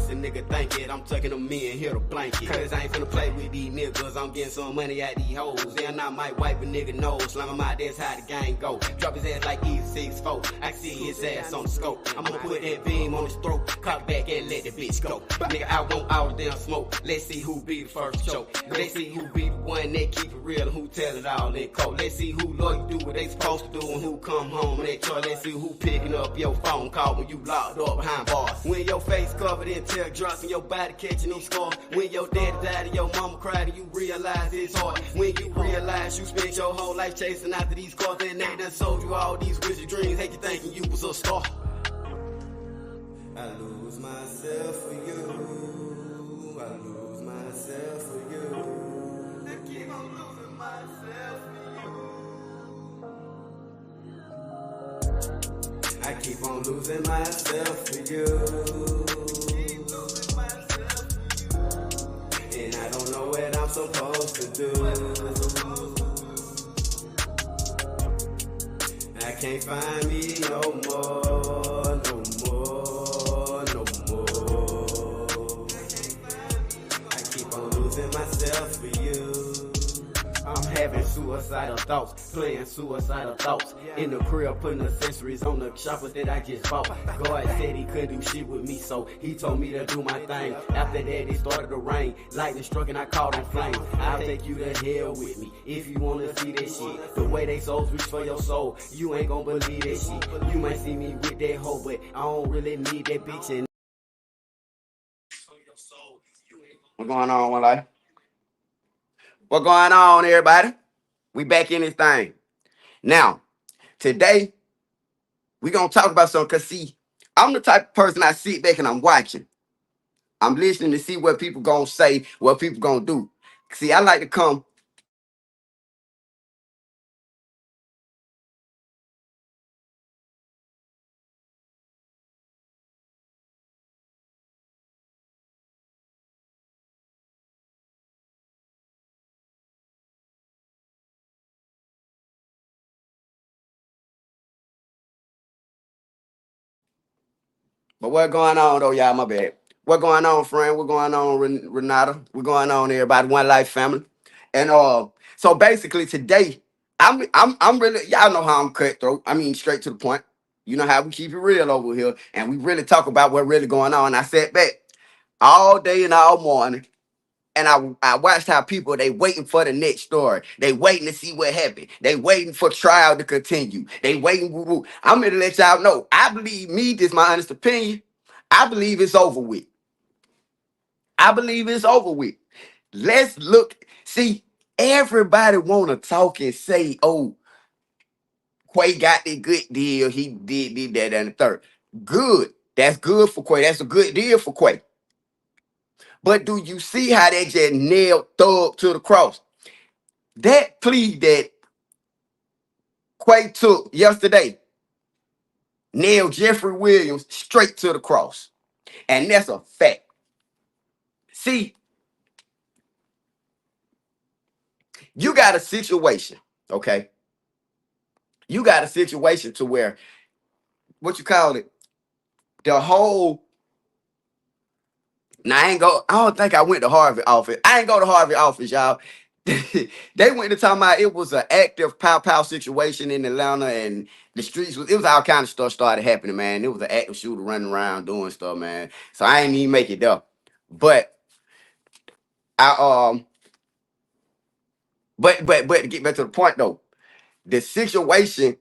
pussy nigga think it. I'm tucking them in here to blanket. Cause I ain't finna play with these niggas. I'm getting some money out these hoes. And I might wipe a nigga nose. Slam him out, that's how the gang go. Drop his ass like E64. I can see his ass on the scope. I'm gonna put that beam on his throat. Cock back and let the bitch go. Nigga, I want all the damn smoke. Let's see who be the first choke. Let's see who be the one that keep it real and who tell it all in cold. Let's see who loyal do what they supposed to do and who come home and they try. Let's see who picking up your phone call when you locked up behind bars. When your face covered in tear drops and your body catching these scars. When your daddy died and your mama cried and you realize it's hard. When you realize you spent your whole life chasing after these cars and they done sold you all these wizard dreams. Had you thinking you was a star. I lose myself for you. I lose myself for you. I keep on losing myself for you. I keep on losing myself for you. Keep losing myself for you. And I don't know what I'm supposed to do. I can't find me no more, no more, no more. I keep on losing myself for you. I'm having suicidal thoughts, playing suicidal thoughts. In the crib, putting accessories on the shopper that I just bought. God said he couldn't do shit with me, so he told me to do my thing. After that, it started to rain. Lightning struck and I caught in flames. I'll take you to hell with me if you wanna see that shit. The way they souls reach for your soul, you ain't gonna believe that shit. You might see me with that hoe, but I don't really need that bitch. And what's going on, one life? What's going on, everybody? We back in this thing. Now, today, we going to talk about something, because, see, I'm the type of person I sit back and I'm watching. I'm listening to see what people going to say, what people going to do. See, I like to come. But what going on, though, y'all? My bad. What going on, friend? What going on, Renata? What going on, everybody? One Life family. And so basically today, I'm really, y'all know how I'm cutthroat. I mean, straight to the point. You know how we keep it real over here, and we really talk about what really going on. I sat back all day and all morning, and I watched how people, they waiting for the next story. They waiting to see what happened. They waiting for trial to continue. They waiting. Woo, woo. I'm here to let y'all know. I believe me. This is my honest opinion. I believe it's over with. I believe it's over with. Let's look. See, everybody want to talk and say, "Oh, Quay got the good deal. He did that, and the third. Good. That's good for Quay. That's a good deal for Quay. But do you see how they just nailed Thug to the cross? That plea that Quay took yesterday nailed Jeffrey Williams straight to the cross. And that's a fact. See, you got a situation, okay? You got a situation to where, what you call it, the whole, now I don't think I went to Harvey office. I ain't go to Harvey office, y'all. They went to talking about it was an active pow situation in Atlanta, and the streets it was all kind of stuff started happening, man. It was an active shooter running around doing stuff, man. So I ain't even make it there. But I but to get back to the point though, the situation,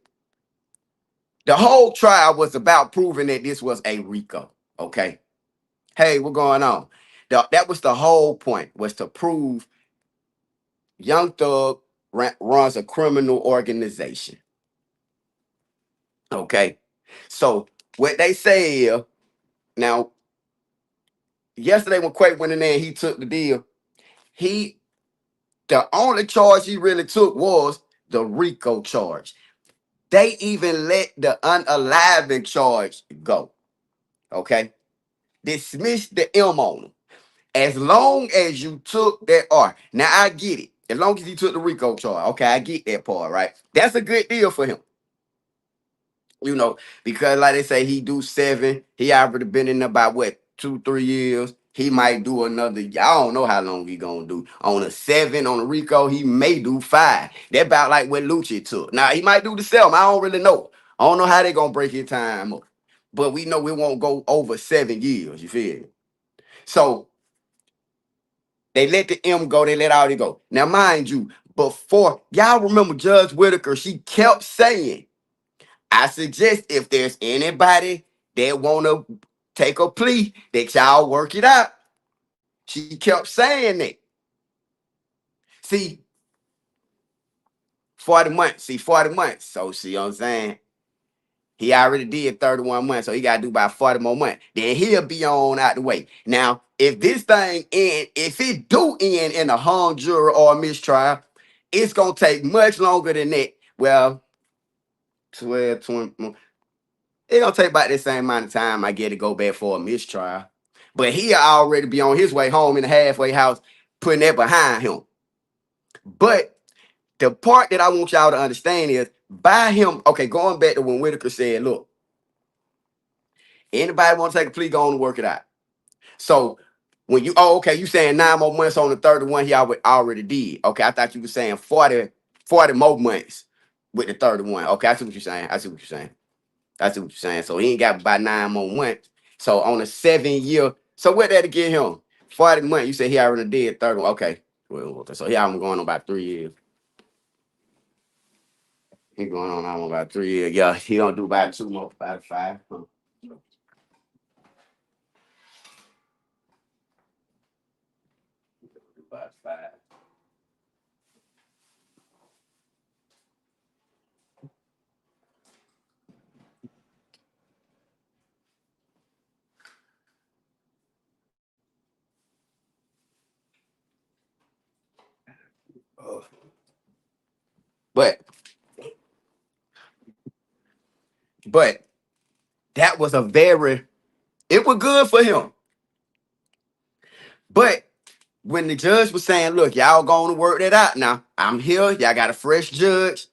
the whole trial was about proving that this was a RICO. Okay. Hey, what's going on? That was the whole point, was to prove Young Thug runs a criminal organization. Okay. So what they say is, now, yesterday when Quake went in there and he took the deal, the only charge he really took was the RICO charge. They even let the unaliving charge go. Okay. Dismiss the M on them. As long as you took that R. Now I get it. As long as he took the RICO charge. Okay, I get that part, right? That's a good deal for him. You know, because like they say, he do 7. He already been in about what, 2, 3 years. He might do another. I don't know how long he gonna do. On a 7, on a Rico, he may do 5. That about like what Lucci took. Now he might do the 7. I don't really know. I don't know how they gonna break his time up. But we know it won't go over 7 years. You feel me? So they let the M go. They let all it go. Now, mind you, before y'all remember Judge Whitaker, she kept saying, "I suggest if there's anybody that wanna take a plea, that y'all work it out." She kept saying that. See, 40 months. See, 40 months. So, see what I'm saying? He already did 31 months, so he got to do about 40 more months. Then he'll be on out the way. Now, if this thing end, if it do end in a hung jury or a mistrial, it's going to take much longer than that. Well, 12, 20, it's going to take about the same amount of time I get to go back for a mistrial. But he'll already be on his way home in the halfway house, putting that behind him. But the part that I want y'all to understand is by him, okay, going back to when Whitaker said, look, anybody want to take a plea, go on and work it out. So when you, oh, okay, you saying 9 more months on the 31 he already did. Okay, I thought you were saying 40 more months with the 31. Okay, I see what you're saying. I see what you're saying. I see what you're saying. So he ain't got about 9 more months. So on a 7 year, so what that'll get him? 40 months. You said he already did 31. Okay. Well, so he almost going on about 3 years. He going on almost about 3 years. Yeah, he don't do about 2 more, about 5. Huh? About 5. But but that was a very, it was good for him. But when the judge was saying, look, y'all going to work that out now. I'm here. Y'all got a fresh judge.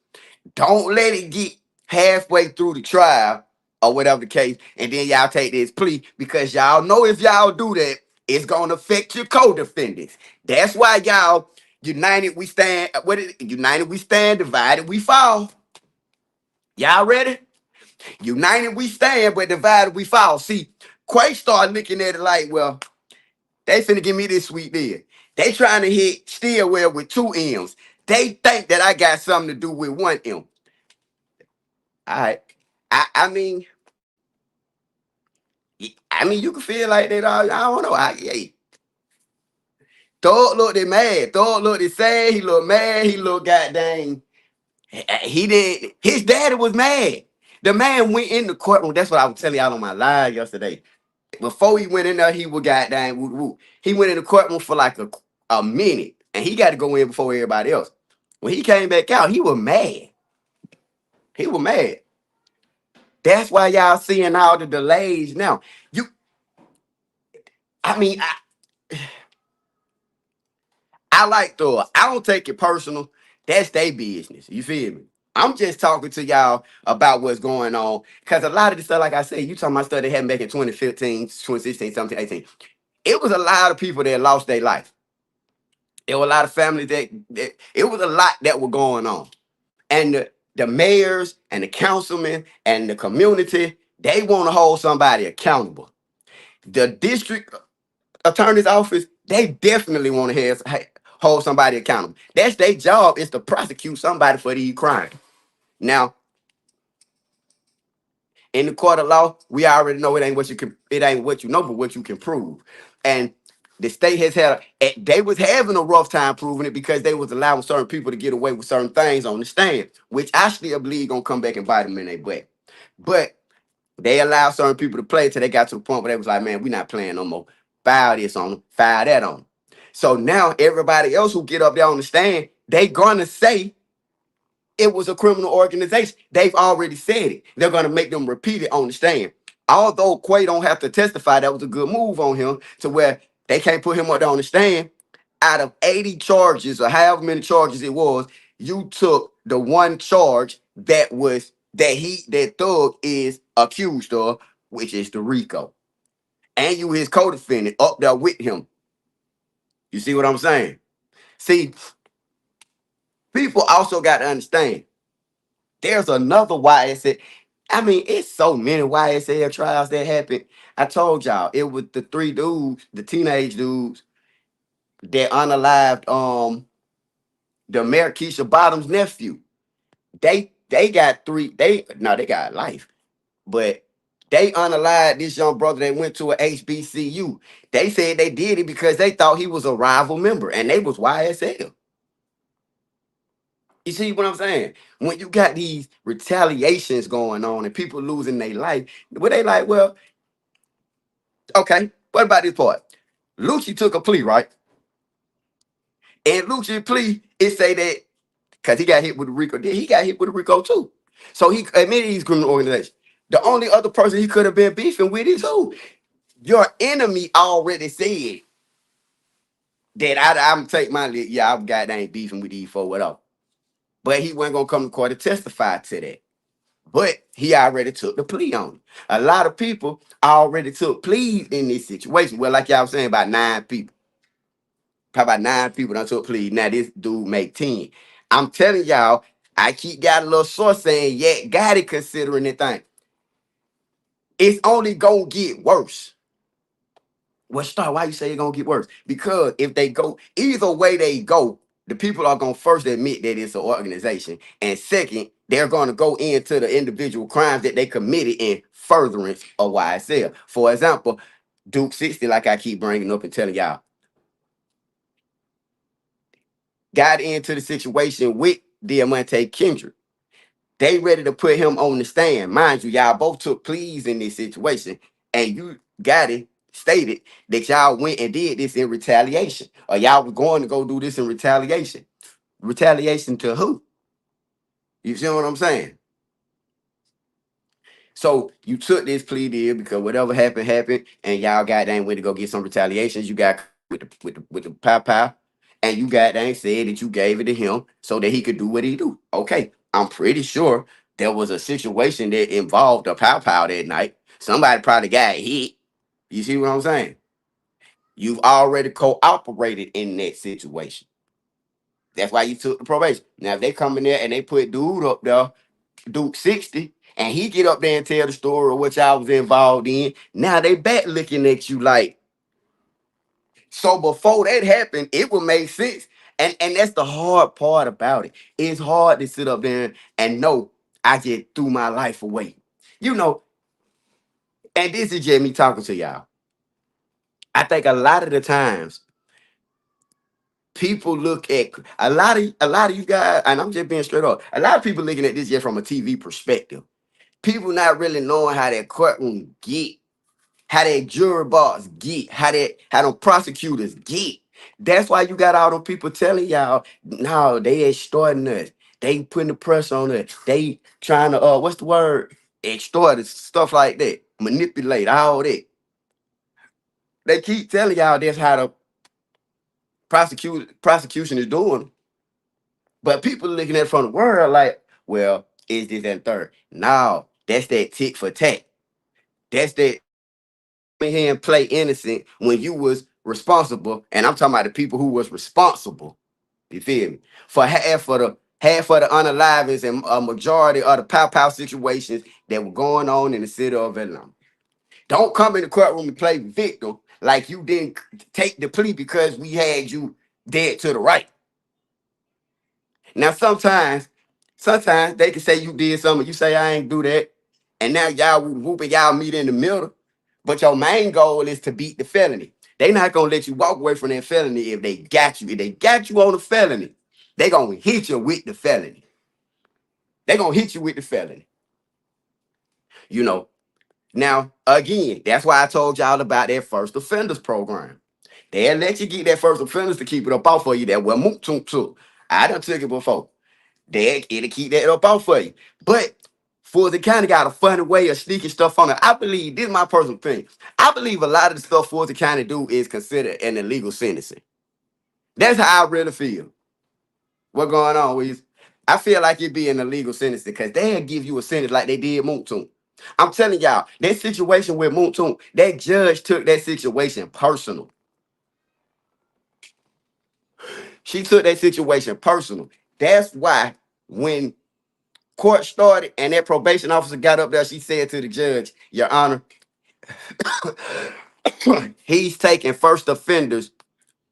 Don't let it get halfway through the trial or whatever the case, and then y'all take this plea because y'all know if y'all do that, it's going to affect your co-defendants. That's why y'all united we stand. What is it? United we stand, divided we fall. Y'all ready? United we stand, but divided we fall. See, Quay started looking at it like, well, they finna give me this sweet deal. They trying to hit Stillwell with 2 M's. They think that I got something to do with 1 M. All right. I mean, you can feel like that. I don't know. Thug looked it mad. Thug looked it sad. He looked mad. He looked goddamn. He did. His daddy was mad. The man went in the courtroom. That's what I was telling y'all on my live yesterday. Before he went in there, he was goddamn woo woo. He went in the courtroom for like a minute, and he got to go in before everybody else. When he came back out, he was mad. He was mad. That's why y'all seeing all the delays now. You, I mean, I like Thor. I don't take it personal. That's their business. You feel me? I'm just talking to y'all about what's going on. Because a lot of the stuff, like I said, you talking about stuff that happened back in 2015, 2016, 17, 18. It was a lot of people that lost their life. There were a lot of families that it was a lot that were going on. And the mayors and the councilmen and the community, they want to hold somebody accountable. The district attorney's office, they definitely want to hold somebody accountable. That's their job, is to prosecute somebody for these crimes. Now, in the court of law, we already know it ain't what you know, but what you can prove. And the state has they was having a rough time proving it because they was allowing certain people to get away with certain things on the stand, which I still believe gonna come back and bite them in their butt. But they allowed certain people to play till they got to the point where they was like, man, we not playing no more. File this on them, file that on them. So now everybody else who get up there on the stand, they gonna say it was a criminal organization. They've already said it. They're gonna make them repeat it on the stand. Although Quay don't have to testify, that was a good move on him to where they can't put him up there on the stand. Out of 80 charges or however many charges it was, you took the one charge that Thug is accused of, which is the RICO. and you his co-defendant up there with him. You see what I'm saying? See, people also got to understand there's another YSL. I mean, it's so many YSL trials that happened. I told y'all it was the three dudes, the teenage dudes that unalived the Mayor Keisha Bottom's nephew. They got three, they got life, but they unalived this young brother that went to a HBCU. They said they did it because they thought he was a rival member, and they was YSL. You see what I'm saying? When you got these retaliations going on and people losing their life, where they like, well, okay, what about this part? Lucci took a plea, right? And Lucci plea, it say that because he got hit with the RICO, he got hit with the RICO too. So he admitted he's criminal organization. The only other person he could have been beefing with is who? Your enemy already said that I'm take my leg. Yeah, I'm goddamn beefing with these four, whatever. But he wasn't gonna come to court to testify to that. But he already took the plea on it. A lot of people already took pleas in this situation. Well, like y'all was saying, about 9 people. Probably about 9 people done took pleas. Now this dude make 10. I'm telling y'all, I keep got a little source saying, yeah, got it considering the thing. It's only gonna get worse. Well, Star, why you say it's gonna get worse? Because if they go, either way they go, the people are gonna first admit that it's an organization. And second, they're gonna go into the individual crimes that they committed in furtherance of YSL. For example, Duke 60, like I keep bringing up and telling y'all, got into the situation with Diamante Kendrick. They ready to put him on the stand. Mind you, y'all both took pleas in this situation, and you got it stated that y'all went and did this in retaliation, or y'all were going to go do this in retaliation. Retaliation to who? You see what I'm saying? So you took this plea deal because whatever happened happened, and y'all got dang went to go get some retaliations. You got with the pow pow, and you got dang said that you gave it to him so that he could do what he do. Okay, I'm pretty sure there was a situation that involved a pow pow that night. Somebody probably got hit. You see what I'm saying? You've already cooperated in that situation. That's why you took the probation. Now if they come in there and they put dude up there Duke 60, and he get up there and tell the story of what y'all was involved in. Now they back looking at you like, so before that happened, it would make sense. And that's the hard part about it. It's hard to sit up there and know I just threw my life away. You know, and this is just me talking to y'all. I think a lot of the times people look at a lot of you guys, and I'm just being straight up, a lot of people looking at this just from a TV perspective. People not really knowing how that courtroom get, how that jury box get, how them prosecutors get. That's why you got all them people telling y'all, no, they extorting us. They putting the pressure on us. They trying to what's the word? Extort us, stuff like that. Manipulate, all that. They keep telling y'all that's how the prosecution is doing. But people looking at it from the world like, well, is this and third? No, that's that tick for tack. That's that in here and play innocent when you was responsible, and I'm talking about the people who was responsible. You feel me? For half of the unalivings and a majority of the pow pow situations that were going on in the city of Atlanta. Don't come in the courtroom and play victim like you didn't take the plea because we had you dead to the right. Now sometimes they can say you did something, you say I ain't do that, and now y'all whooping y'all meet in the middle. But your main goal is to beat the felony. They not gonna let you walk away from that felony if they got you. If they got you on the felony, they gonna hit you with the felony. They gonna hit you with the felony. You know. Now again, that's why I told y'all about that first offenders program. They'll let you get that first offenders to keep it up off for you. That well moot took. I done took it before. It'll keep that up off for you. But Fulton County got a funny way of sneaking stuff on it. I believe, this is my personal opinion. I believe a lot of the stuff Fulton County do is considered an illegal sentencing. That's how I really feel. What going on, Weez? I feel like it be an illegal sentence because they'll give you a sentence like they did Moontoon. I'm telling y'all, that situation with Moontoon, that judge took that situation personal. She took that situation personal. That's why when court started and that probation officer got up there, she said to the judge, Your Honor, he's taking first offenders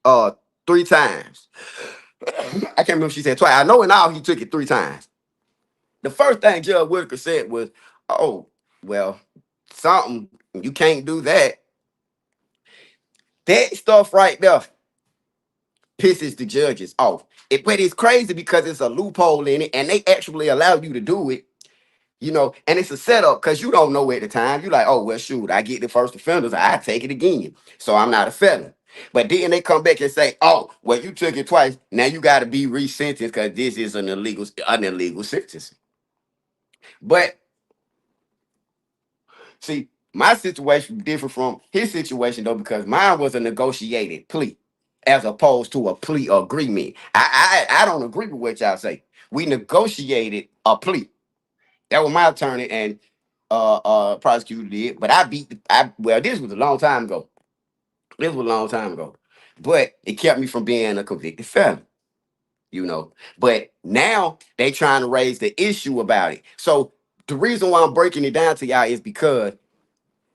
3 times. I can't remember if she said twice. I know in all he took it 3 times. The first thing Judge Whitaker said was, oh, well, something, you can't do that. That stuff right there pisses the judges off. But it's crazy because it's a loophole in it and they actually allow you to do it, and it's a setup because you don't know at the time. You're like, oh, well, shoot, I get the first offenders, I take it again. So I'm not a felon. But then they come back and say, oh, well, you took it twice. Now you got to be resentenced because this is an illegal sentence. But see, my situation different from his situation though, because mine was a negotiated plea as opposed to a plea agreement. I don't agree with what y'all say. We negotiated a plea. That was my attorney and prosecutor did. But this was a long time ago. This was a long time ago. But it kept me from being a convicted felon. But now they trying to raise the issue about it. So the reason why I'm breaking it down to y'all is because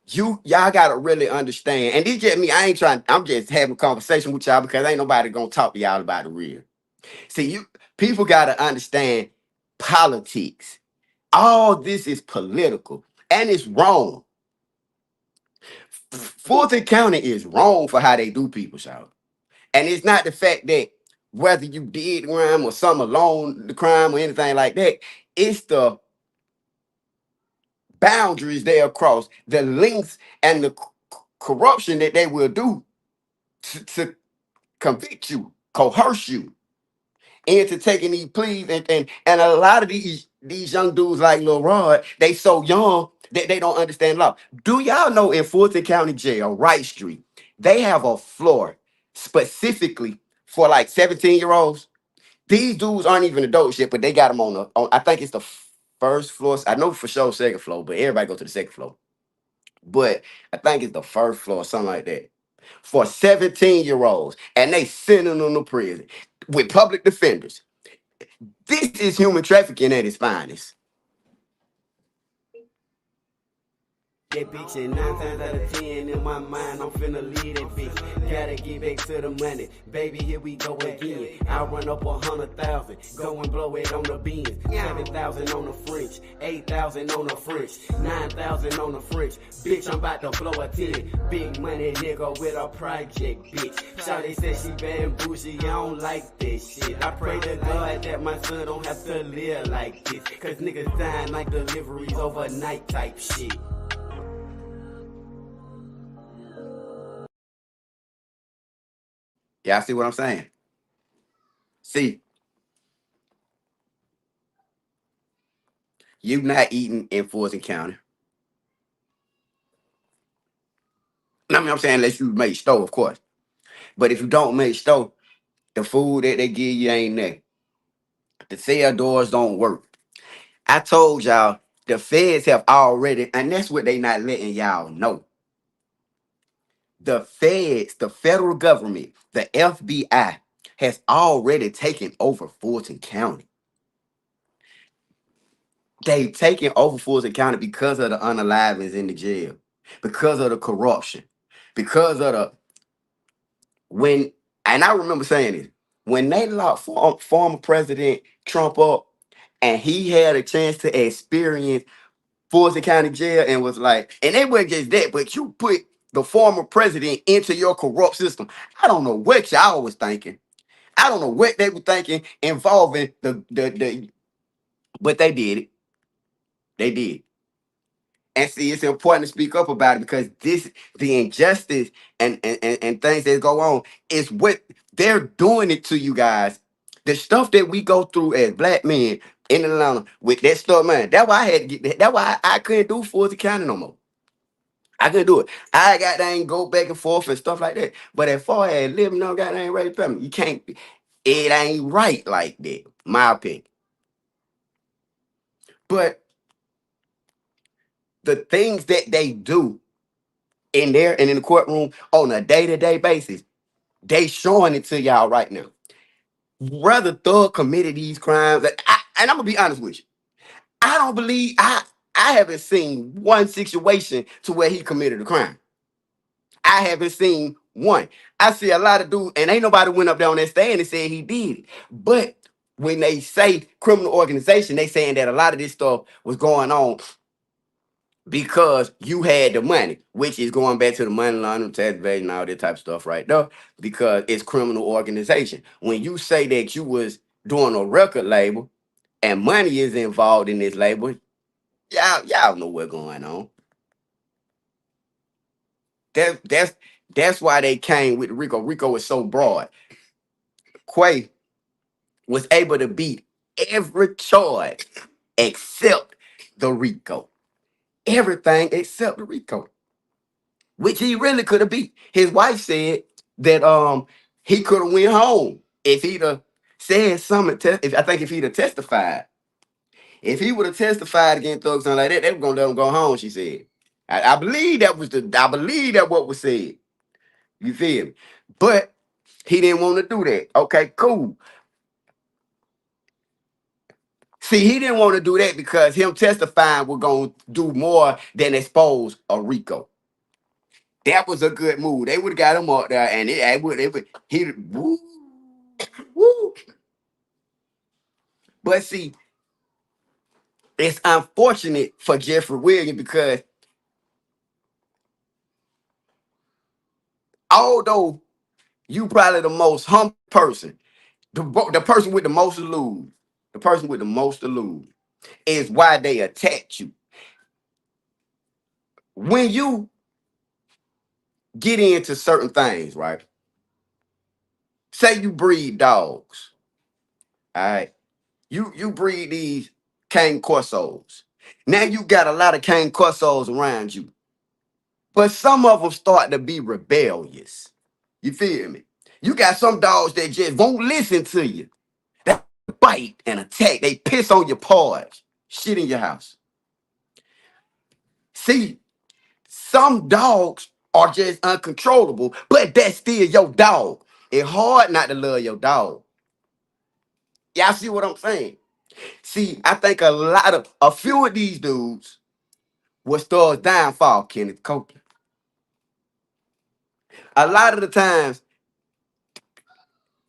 y'all gotta really understand. And this just me, I ain't trying, I'm just having a conversation with y'all because ain't nobody gonna talk to y'all about the real. See, people gotta understand politics. All this is political and it's wrong. Fulton County is wrong for how they do people, y'all. And it's not the fact that whether you did crime or some alone the crime or anything like that. It's the boundaries they across, the links and the corruption that they will do to convict you, coerce you into taking these pleas. And a lot of these young dudes like Lil Rod, they so young that they don't understand law. Do y'all know in Fulton County Jail, Wright Street, they have a floor specifically for like 17-year-olds? These dudes aren't even adults yet, but they got them on I think it's the first floor. I know for sure second floor, but everybody go to the second floor. But I think it's the first floor, something like that. For 17-year-olds, and they sending them to prison with public defenders. This is human trafficking at its finest. That bitch, and 9 times out of 10 in my mind, I'm finna leave that bitch. Gotta get back to the money, baby. Here we go again. I run up 100,000, go and blow it on the beans. 7,000 on the French, 8,000 on the French, 9,000 on the French. Bitch, I'm about to blow a 10. Big money nigga with a project, bitch. Shawty said she bad and bougie, I don't like that shit. I pray to God that my son don't have to live like this, cause niggas dying like deliveries overnight type shit. Y'all see what I'm saying? See, you not eating in Fulton County. I mean, I'm saying unless you make store, of course. But if you don't make store, the food that they give you ain't there. The cell doors don't work. I told y'all the feds have already, and that's what they not letting y'all know. The feds, the federal government, the FBI has already taken over Fulton County. They've taken over Fulton County because of the unalivings in the jail, because of the corruption, because of the when. And I remember saying this when they locked former President Trump up, and he had a chance to experience Fulton County Jail, and was like, and it wasn't just that, but you put the former president into your corrupt system. I don't know what y'all was thinking. I don't know what they were thinking involving the but they did it. They did. And see, it's important to speak up about it because the injustice and things that go on is what they're doing it to you guys. The stuff that we go through as black men in Atlanta with that stuff, man. That's why I had to get that. That's why I couldn't do Fulton County no more. I couldn't do it. I got to go back and forth and stuff like that. But as far as living on goddamn ready family, you can't. It ain't right like that, my opinion. But the things that they do in there and in the courtroom on a day-to-day basis, they showing it to y'all right now. Brother Thug committed these crimes, and I'm gonna be honest with you. I don't believe I haven't seen one situation to where he committed a crime. I haven't seen one. I see a lot of dudes, and ain't nobody went up there on that stand and said he did it. But when they say criminal organization, they saying that a lot of this stuff was going on because you had the money, which is going back to the money laundering, tax evasion, all that type of stuff right there, because it's criminal organization. When you say that you was doing a record label and money is involved in this label, y'all know what's going on. That, that's that's why they came with Rico. Rico was so broad. Quay was able to beat every charge except the Rico. Everything except the Rico, which he really could have beat. His wife said that he could have went home if he'd have said something. I think if he'd have testified, if he would have testified against thugs something like that, they were gonna let him go home. She said, I believe that was I believe that what was said. You feel me? But he didn't want to do that. Okay, cool. See, he didn't want to do that because him testifying was going to do more than expose a Rico. That was a good move. They would have got him up there, and woo, woo. But see, it's unfortunate for Jeffrey Williams because although you probably the most humble person, the person with the most to lose, the person with the most to lose is why they attacked you. When you get into certain things, right? Say you breed dogs, all right? You breed these cane corsos. Now you got a lot of cane corsos around you, but some of them start to be rebellious. You feel me? You got some dogs that just won't listen to you. They bite and attack. They piss on your paws, shit in your house. See, some dogs are just uncontrollable, but that's still your dog. It's hard not to love your dog. Y'all see what I'm saying? See, I think a few of these dudes was Thug's downfall, Kenneth Copeland. A lot of the times,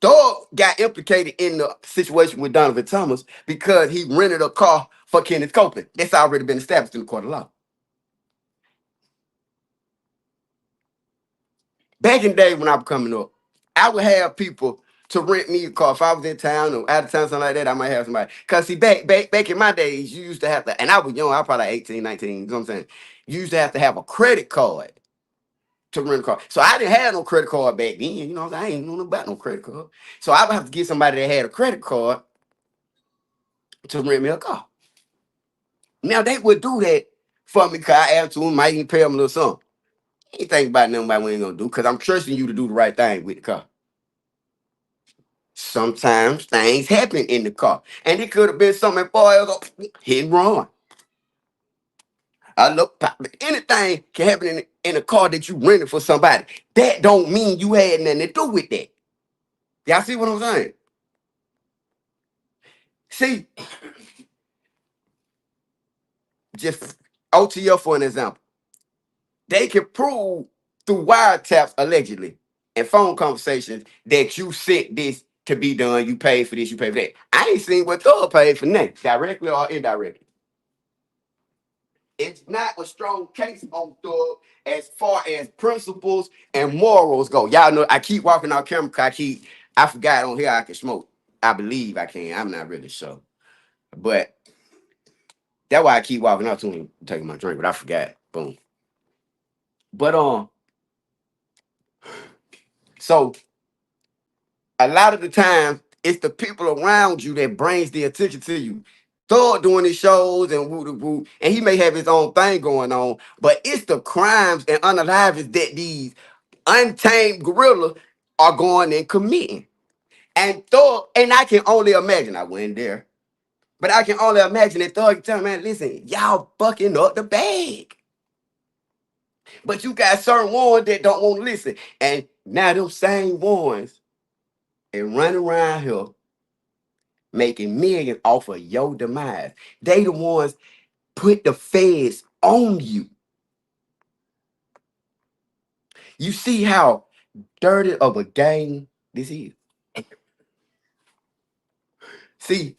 Thug got implicated in the situation with Donovan Thomas because he rented a car for Kenneth Copeland. That's already been established in the court of law. Back in the day when I was coming up, I would have people to rent me a car. If I was in town or out of town, something like that, I might have somebody. Because see, back in my days, you used to have to, and I was young, I was probably 18, 19, you know what I'm saying? You used to have a credit card to rent a car. So I didn't have no credit card back then. You know, I ain't know about no credit card. So I would have to get somebody that had a credit card to rent me a car. Now they would do that for me because I asked to them, might even pay them a little something. Ain't think about nothing about what ain't gonna do because I'm trusting you to do the right thing with the car. Sometimes things happen in the car, and it could have been something boy hit and run. I look, anything can happen in a car that you rented for somebody. That don't mean you had nothing to do with that. Y'all see what I'm saying? See, just OTF for an example. They can prove through wiretaps allegedly and phone conversations that you sent this to be done. You paid for this, you paid for that. I ain't seen what Thug paid for nothing, directly or indirectly. It's not a strong case on Thug as far as principles and morals go. Y'all know I keep walking out camera because I forgot on here I can smoke. I believe I can. I'm not really sure. But that's why I keep walking out to him taking my drink, but I forgot. Boom. But so a lot of the time it's the people around you that brings the attention to you. Thug doing his shows and woo woo, and he may have his own thing going on, but it's the crimes and unalivings that these untamed gorillas are going and committing. And Thug, and I can only imagine, I went there. But I can only imagine that thug tell man, listen, y'all fucking up the bag. But you got certain ones that don't want to listen. And now them same ones and running around here making millions off of your demise. They the ones put the feds on you. You see how dirty of a game this is. See,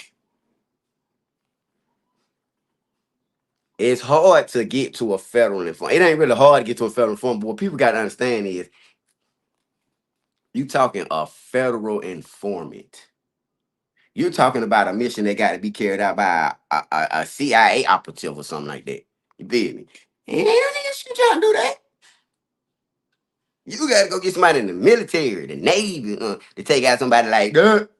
it's hard to get to a federal informant. It ain't really hard to get to a federal informant, but what people got to understand is you talking a federal informant. You're talking about a mission that got to be carried out by a CIA operative or something like that. You feel me? And ain't no nigga trying to do that. You got to go get somebody in the military, the Navy, to take out somebody like that.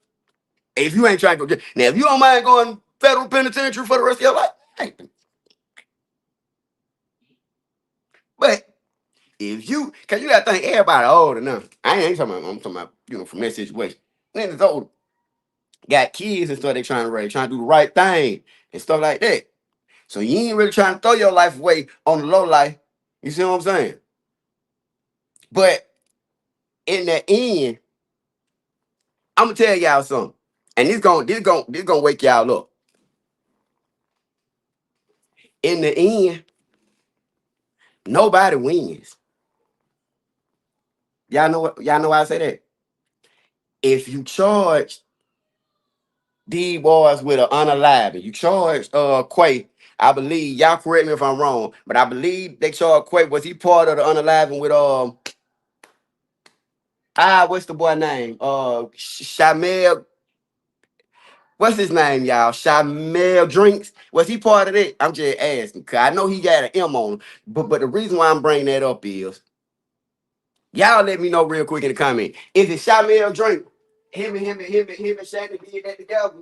If you ain't trying to go get, now, if you don't mind going federal penitentiary for the rest of your life, hey. But if you, because you got to think everybody old enough. I ain't talking about, I'm talking about, from that situation. Then it's old, got kids and stuff they trying to raise, trying to do the right thing and stuff like that. So you ain't really trying to throw your life away on the low life. You see what I'm saying? But in the end, I'm gonna tell y'all something. And this gonna wake y'all up. In the end, nobody wins. Y'all know why I say that? If you charge D boys with an unalive, you charge Quay, I believe, y'all correct me if I'm wrong, but I believe they charged Quay. Was he part of the unalive with what's the boy name? Shamel. What's his name, y'all? Shamel Drinks. Was he part of it? I'm just asking. Cause I know he got an M on him. But the reason why I'm bringing that up is y'all let me know real quick in the comment. Is it Shamel Drink? Him and Shannon did that together.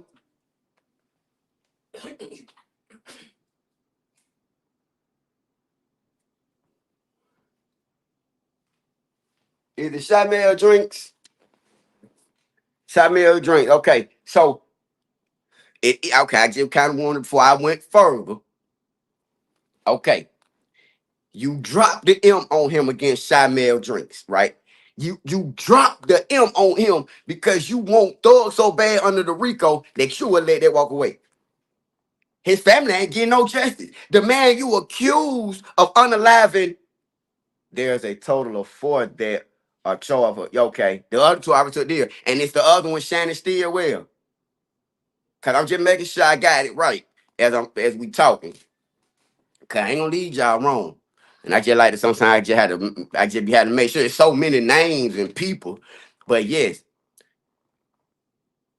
Is it Shamel Drinks? Shamel Drink. Okay. So okay, I just kind of wanted before I went further. Okay. You drop the M on him against Shamel Drinks, right? You drop the M on him because you want Thug so bad under the RICO that you would let that walk away. His family ain't getting no justice. The man you accused of unaliving, there's a total of 4 that are charged. Okay, the other 2 I took there, and it's the other one, Shannon Stillwell. Cause I'm just making sure I got it right as we talking. Cause I ain't gonna lead y'all wrong. And I just like to sometimes I just had to make sure there's so many names and people. But yes,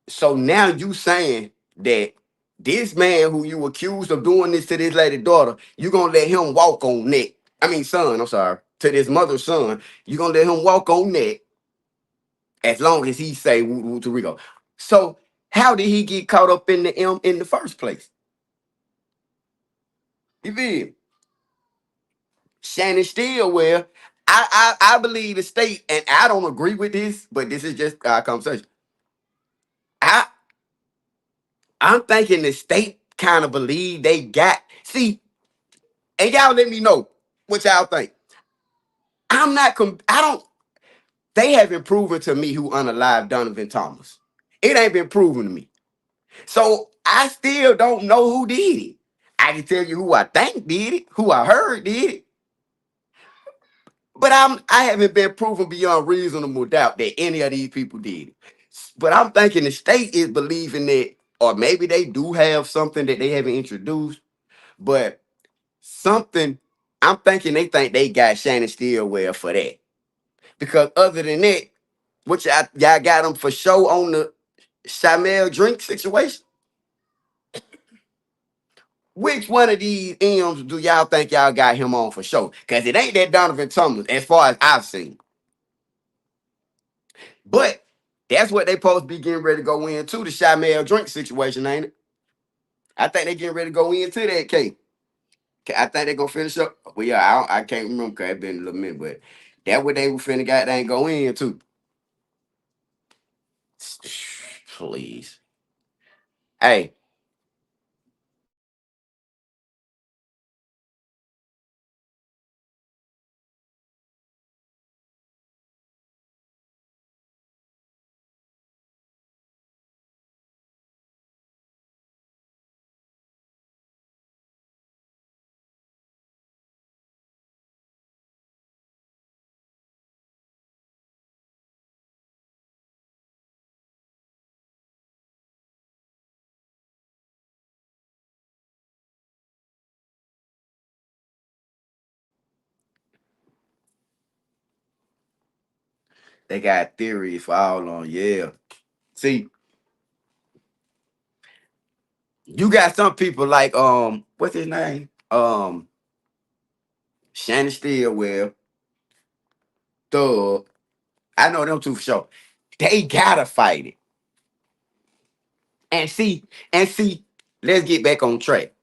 so now you saying that this man who you accused of doing this to this lady daughter, you gonna let him walk on that. I mean son, I'm sorry, to this mother's son, you gonna let him walk on that as long as he say woo woo to Rico. So how did he get caught up in the M in the first place? You feel? Shannon Stillwell. I believe the state, and I don't agree with this, but this is just our conversation. I I'm thinking the state kind of believe they got see, and y'all let me know what y'all think. I'm not I don't they haven't proven to me who unalive Donovan Thomas. It ain't been proven to me. So I still don't know who did it. I can tell you who I think did it, who I heard did it. But I haven't been proven beyond reasonable doubt that any of these people did it. But I'm thinking the state is believing that, or maybe they do have something that they haven't introduced, but something I'm thinking they think they got Shannon Stillwell for that. Because other than that, what y'all got them for show on the Shamel drink situation? Which one of these M's do y'all think y'all got him on for show? Because it ain't that Donovan Thomas, as far as I've seen. But that's what they supposed to be getting ready to go into the Shamel drink situation, ain't it? I think they getting ready to go into that case. I think they gonna finish up. Well, yeah, I can't remember because it's been a little minute, but that what they were finna goddamn go into. Please. Hey, They got theories for all on. Yeah. See, you got some people like what's his name? Shannon Stillwell, Thug. I know them two for sure. They gotta fight it. And see, let's get back on track.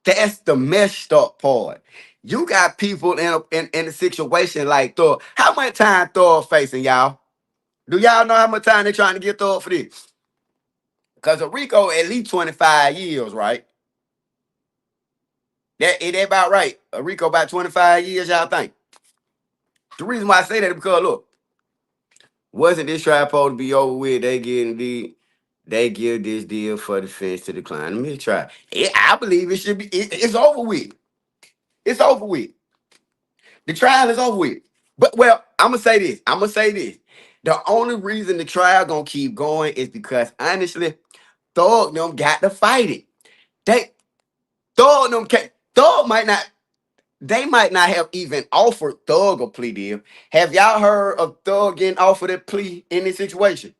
That's the messed up part. You got people in a situation like Thor. How much time Thor facing, y'all? Do y'all know how much time they trying to get Thor for this? Because of Rico, at least 25 years, right? That ain't that about right? A Rico about 25 years, y'all think? The reason why I say that is because look, wasn't this trial supposed to be over with? They give this deal for the fence to decline. Let me try. I believe it should be. It's over with. It's over with. The trial is over with. But well, I'm gonna say this. I'm gonna say this. The only reason the trial gonna keep going is because honestly, Thug them got to fight it. They Thug them can Thug might not. They might not have even offered Thug a plea deal. Have y'all heard of Thug getting offered a plea in this situation?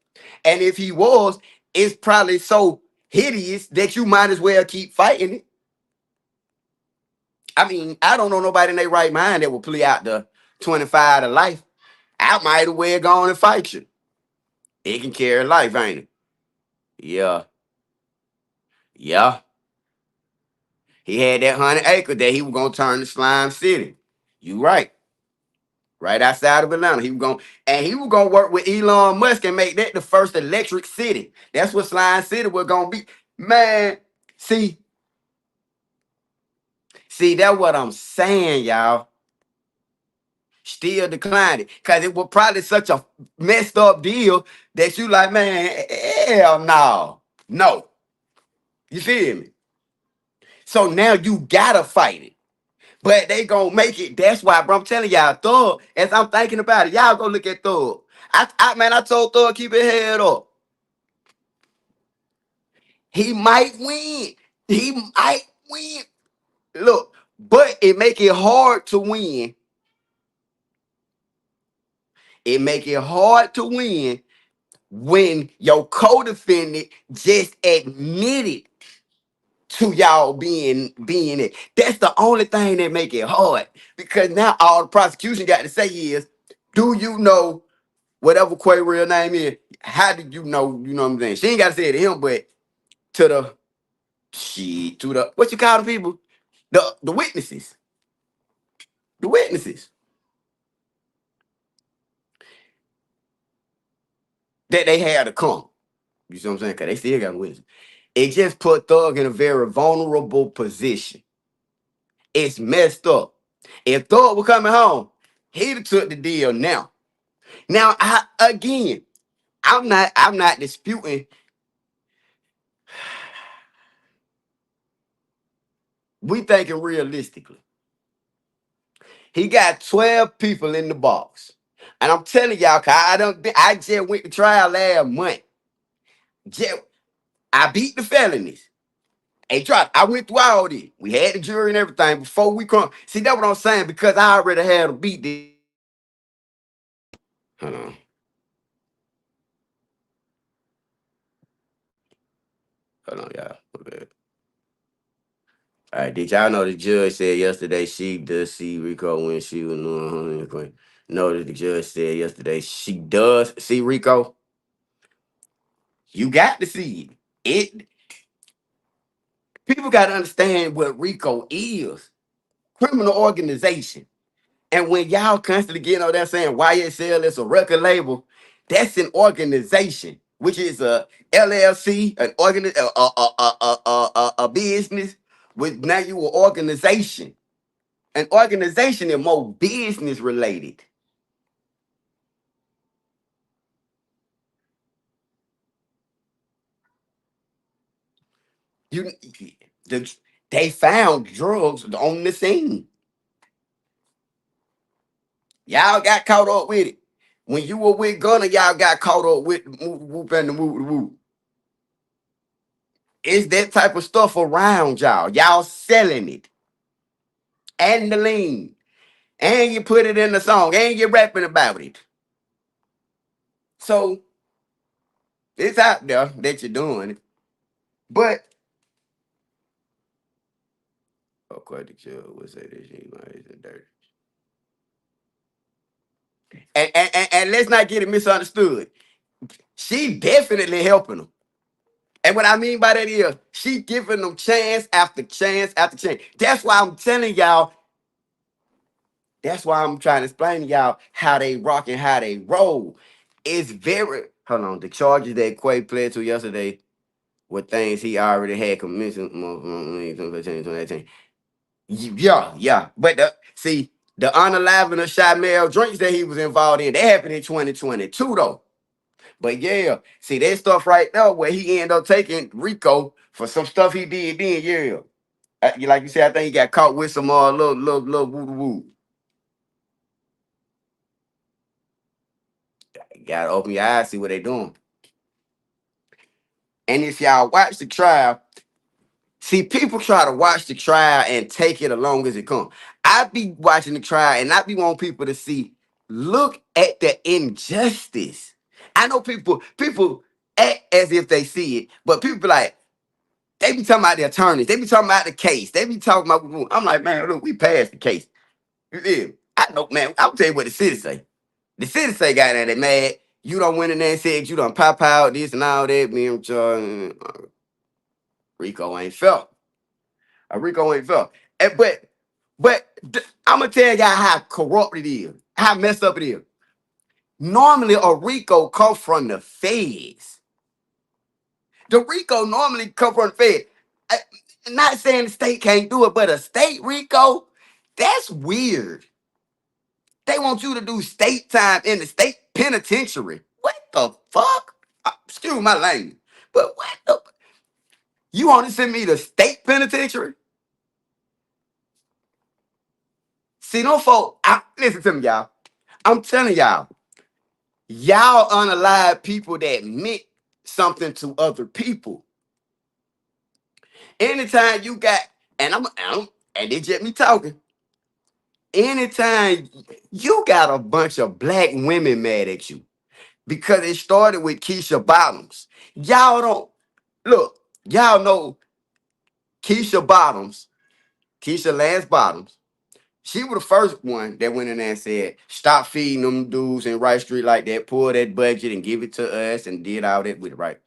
And if he was, it's probably so hideous that you might as well keep fighting it. I mean, I don't know nobody in their right mind that will plea out the 25 to life. I might have well gone and fight you. It can carry life, ain't it? Yeah. Yeah. He had that 100 acre that he was gonna turn to Slime City. You right. Right outside of Atlanta. He was gonna work with Elon Musk and make that the first electric city. That's what Slime City was gonna be. Man, see, that's what I'm saying, y'all. Still declined it. Cause it was probably such a messed up deal that you like, man, hell no. No. You feel me? So now you gotta fight it. But they gonna make it. That's why, bro. I'm telling y'all, Thug. As I'm thinking about it, y'all go look at Thug. I told Thug keep his head up. He might win. He might win. Look, but it make it hard to win. It make it hard to win when your co-defendant just admitted to y'all being it. That's the only thing that make it hard. Because now all the prosecution got to say is, do you know whatever Quay real name is? How did you know? You know what I'm saying? She ain't got to say it to him, but to the to the what you call the people, the witnesses, the witnesses that they had to come. You see what I'm saying? Because they still got witnesses. It just put Thug in a very vulnerable position. It's messed up. If Thug was coming home, he'd have took the deal now. Now, I'm not disputing. We thinking realistically. He got 12 people in the box. And I'm telling y'all, cause I just went to trial last month. Just, I beat the felonies. Hey, drop. I went through all this. We had the jury and everything before we come. See, that's what I'm saying, because I already had to beat this. Hold on. Hold on, y'all. Okay. All right, did y'all know the judge said yesterday she does see Rico when she was doing her queen? No, that the judge said yesterday she does see Rico. You got to see it. People got to understand what Rico is. Criminal organization. And when y'all constantly getting on there saying YSL is a record label, that's an organization, which is a LLC, a business. With now you an organization. An organization is more business related. You, the, they found drugs on the scene. Y'all got caught up with it. When you were with Gunner, y'all got caught up with the whoop and the whoop. It's that type of stuff around y'all. Y'all selling it. And the lean. And you put it in the song. And you rapping about it. So it's out there that you're doing it. But according to would say that she might dirty. And let's not get it misunderstood. She definitely helping them. And what I mean by that is she giving them chance after chance after chance. That's why I'm telling y'all. That's why I'm trying to explain to y'all how they rock and how they roll. It's very hold on. The charges that Quay pled to yesterday were things he already had commissioned. Yeah, yeah. But the unalivened of shot male drinks that he was involved in, that happened in 2022 though. But yeah, see that stuff right there where he ended up taking Rico for some stuff he did then, yeah. Like you said, I think he got caught with some little woo woo. You gotta open your eyes, see what they doing. And if y'all watch the trial, see people try to watch the trial and take it as long as it comes. I be watching the trial and I be wanting people to see, look at the injustice. I know people act as if they see it, but people be like, they be talking about the attorneys. They be talking about the case. They be talking about. I'm like, man, look, we passed the case. You feel? I know, man. I'll tell you what the city say. The city say, got that they mad. You don't win in there and said you don't pop out this and all that. Me and Rico ain't felt. Rico ain't felt. But I'm gonna tell y'all how corrupt it is, how messed up it is. Normally, a Rico come from the feds. The Rico normally come from the Fed. I, not saying the state can't do it, but a state Rico, that's weird. They want you to do state time in the state penitentiary. What the fuck? Excuse my language. But what the? You want to send me to state penitentiary? See, no folk, listen to me, y'all. I'm telling y'all unalive people that meant something to other people. Anytime you got, and they just me talking. Anytime you got a bunch of black women mad at you because it started with Keisha Bottoms. Y'all don't look, y'all know Keisha Bottoms, Keisha Lance Bottoms. She was the first one that went in there and said, stop feeding them dudes in Rice Street like that, pull that budget and give it to us and did all that with it, right?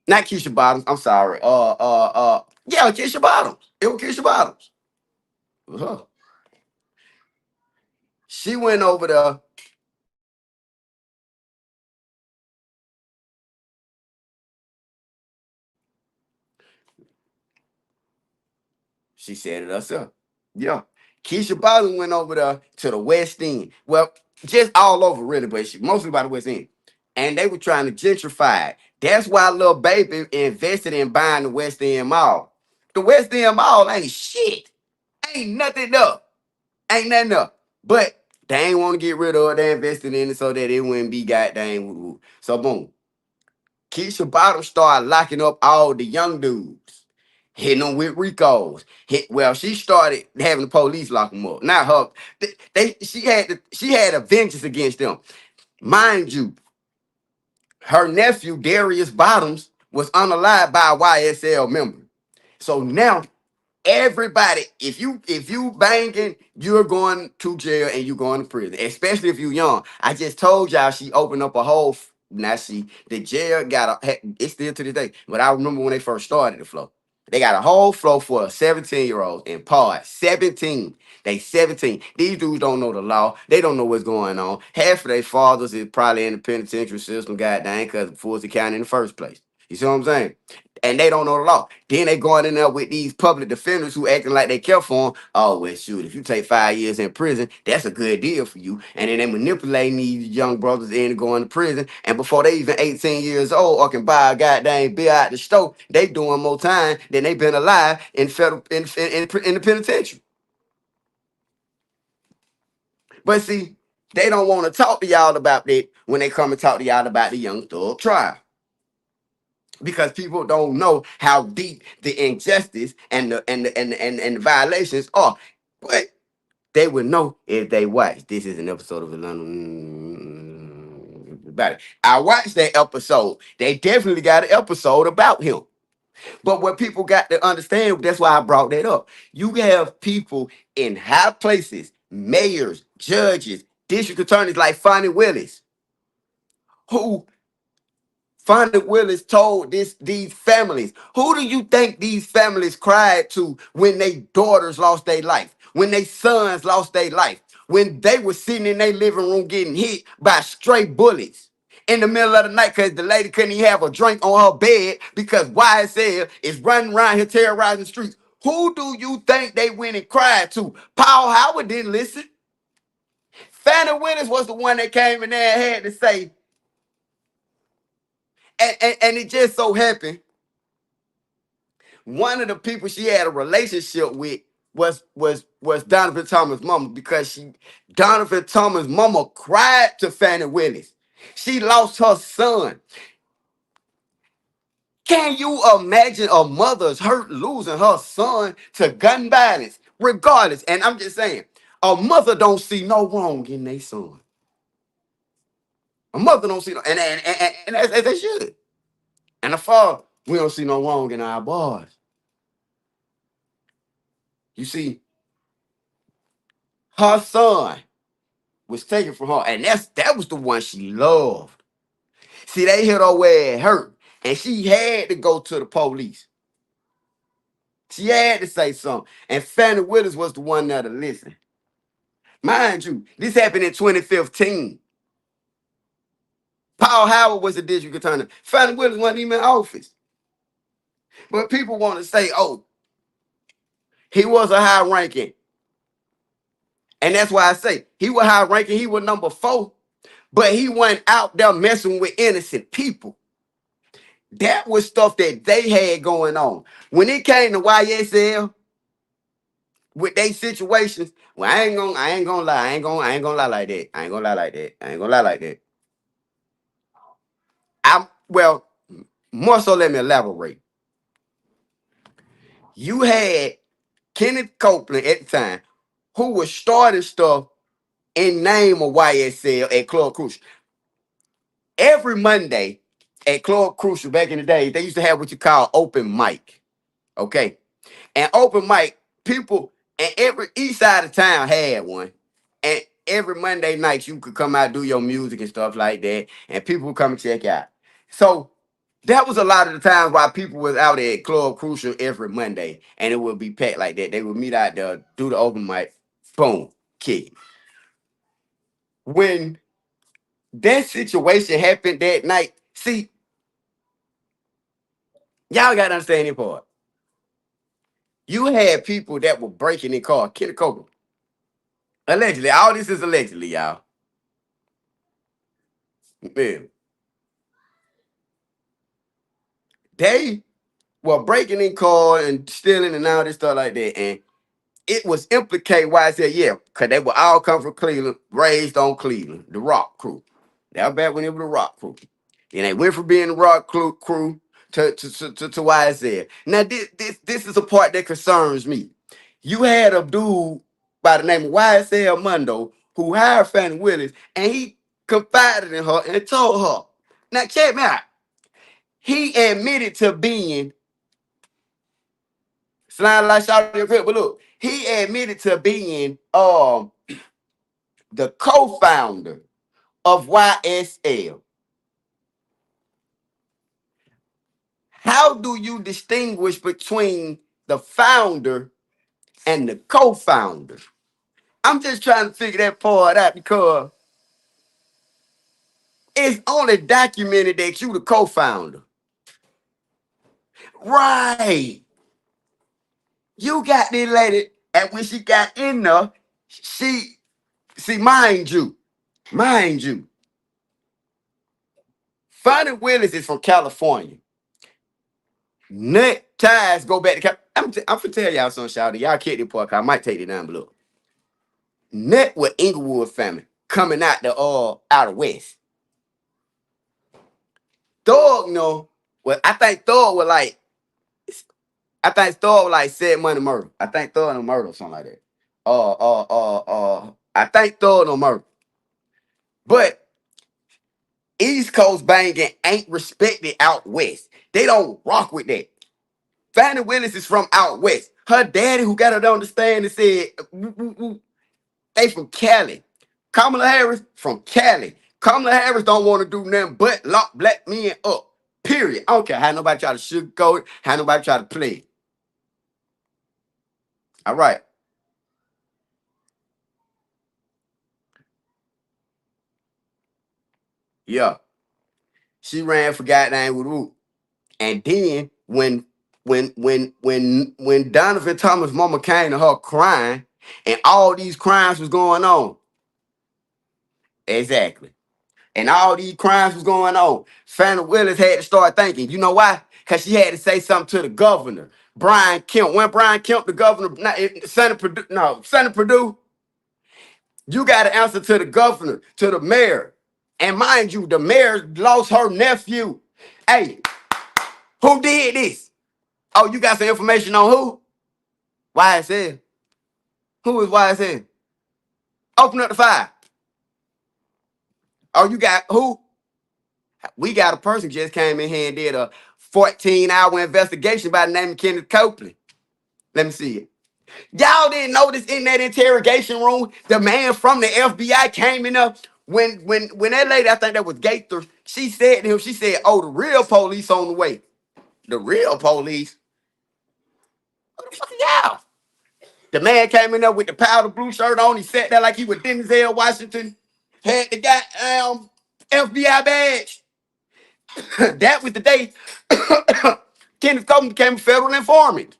Not Keisha Bottoms, I'm sorry. Yeah, Keisha Bottoms. It was Keisha Bottoms. It was her. She went over there. She said it herself. Yeah. Keisha Bottom went over there to the West End. Well, just all over really, but she mostly by the West End. And they were trying to gentrify it. That's why little baby invested in buying the West End Mall. The West End Mall ain't shit. Ain't nothing up. Ain't nothing up. But they ain't want to get rid of it. They invested in it so that it wouldn't be goddamn woo-woo. So boom. Keisha Bottom started locking up all the young dudes, hitting them with Ricos. Well, she started having the police lock them up. Not her. She had a vengeance against them. Mind you, her nephew Darius Bottoms was unalived by a YSL member. So now everybody, if you banging, you're going to jail and you're going to prison, especially if you're young. I just told y'all she opened up a whole. Now the jail got it's still to this day. But I remember when they first started the flow. They got a whole flow for a 17-year-old in part 17. They 17. These dudes don't know the law. They don't know what's going on. Half of their fathers is probably in the penitentiary system, goddamn, because of Fulton County in the first place. You see what I'm saying? And they don't know the law. Then they going in there with these public defenders who acting like they care for them. Oh, well, shoot, if you take 5 years in prison, that's a good deal for you. And then they manipulating these young brothers into going to prison. And before they even 18 years old or can buy a goddamn beer out the store, they doing more time than they been alive in federal in the penitentiary. But see, they don't want to talk to y'all about that when they come and talk to y'all about the young thug trial. Because people don't know how deep the injustice and the violations are. But they would know if they watch. This is an episode of the London. about it. I watched that episode. They definitely got an episode about him. But what people got to understand, that's why I brought that up. You have people in high places, mayors, judges, district attorneys like Fonnie Willis, who Fonda Willis told these families. Who do you think these families cried to when their daughters lost their life? When their sons lost their life? When they were sitting in their living room getting hit by stray bullets in the middle of the night because the lady couldn't even have a drink on her bed because YSL is running around here terrorizing the streets. Who do you think they went and cried to? Paul Howard didn't listen. Fannie Willis was the one that came in there and had to say, and it just so happened one of the people she had a relationship with was Donovan Thomas' mama because Donovan Thomas' mama cried to Fannie Willis. She lost her son. Can you imagine a mother's hurt losing her son to gun violence? Regardless, and I'm just saying, a mother don't see no wrong in their son. A mother don't see no, and as they should. And a father, we don't see no wrong in our boys. You see, her son was taken from her, and that was the one she loved. See, they hit her where it hurt, and she had to go to the police. She had to say something, and Fannie Willis was the one there to listen. Mind you, this happened in 2015. Paul Howard was the district attorney. Fannie Willis wasn't even in office. But people want to say, oh, he was a high ranking. And that's why I say he was high ranking, he was number 4, but he went out there messing with innocent people. That was stuff that they had going on. When it came to YSL with their situations, well, I ain't gonna lie. I ain't gonna lie like that. I ain't gonna lie like that. I ain't gonna lie like that. Well, more so let me elaborate. You had Kenneth Copeland at the time, who was starting stuff in name of YSL at Club Crucial. Every Monday at Club Crucial back in the day, they used to have what you call open mic. Okay. And open mic, people, and every east side of town had one. And every Monday night you could come out, do your music and stuff like that, and people would come and check out. So that was a lot of the times why people was out at Club Crucial every Monday, and it would be packed like that. They would meet out there, do the open mic, boom, kick. When that situation happened that night, see, y'all gotta understand this part. You had people that were breaking in cars, Kenny Copeland. Allegedly, all this is allegedly, y'all. Man, they were breaking in cars and stealing and all this stuff like that. And it was implicated why I said, yeah, because they were all come from Cleveland, raised on Cleveland, the rock crew. That was back when it was the rock crew. And they went from being the rock crew to YSL. Now, this is a part that concerns me. You had a dude by the name of YSL Mundo who hired Fannie Willis, and he confided in her and told her. Now, check me out. He admitted to being slime like shot your grip, but look, he admitted to being the co-founder of YSL. How do you distinguish between the founder and the co-founder? I'm just trying to figure that part out because it's only documented that you the co-founder. Right. You got this lady, and when she got in there, she see, mind you, Fonnie Willis is from California. Nut ties go back to I'm finna tell y'all something, shout y'all kick this part, 'cause I might take it down below. Nut with Inglewood family coming out the out of West. Thug, no, well, I think Thug was like said money murder. I think Thug no murder or something like that. I think Thug no murder. But East Coast banging ain't respected out west. They don't rock with that. Fannie Willis is from out west. Her daddy, who got her to understand, and said, they from Cali. Kamala Harris from Cali. Kamala Harris don't want to do nothing but lock black men up. Period. I don't care how nobody try to sugarcoat it, how nobody try to play it. All right. Yeah. She ran for goddamn with Root. And then when Donovan Thomas' mama came to her crying and all these crimes was going on. Exactly. And all these crimes was going on. Fannie Willis had to start thinking. You know why? Because she had to say something to the governor, Brian Kemp. When Brian Kemp, the governor, Senator Perdue, you got to answer to the governor, to the mayor. And mind you, the mayor lost her nephew. Hey, who did this? Oh, you got some information on who? YSL. Who is YSL? Open up the file. Oh, you got who? We got a person just came in here and did a 14-hour investigation by the name of Kenneth Copeland. Let me see it. Y'all didn't notice in that interrogation room, the man from the FBI came in there. When that lady, I think that was Gaither, she said to him, she said, oh, the real police on the way. The real police? What the fuck are y'all? The man came in there with the powder blue shirt on. He sat there like he was Denzel Washington. Had the goddamn FBI badge. That was the day Kenneth Copeland became a federal informant.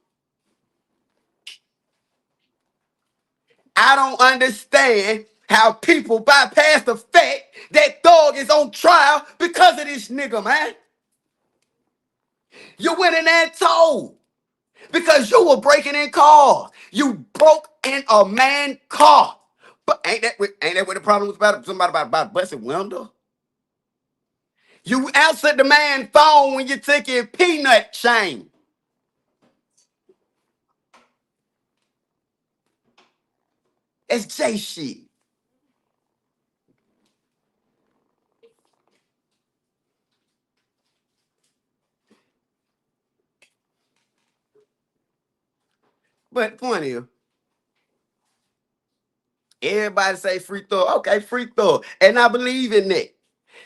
I don't understand how people bypass the fact that Thug is on trial because of this nigga, man. You went in there and told because you were breaking in cars. You broke in a man's car. But ain't that what the problem was about? Somebody about busting window? You answered the man's phone when you took his peanut chain. That's J shit. But the point is, everybody say free throw. Okay, free throw. And I believe in that.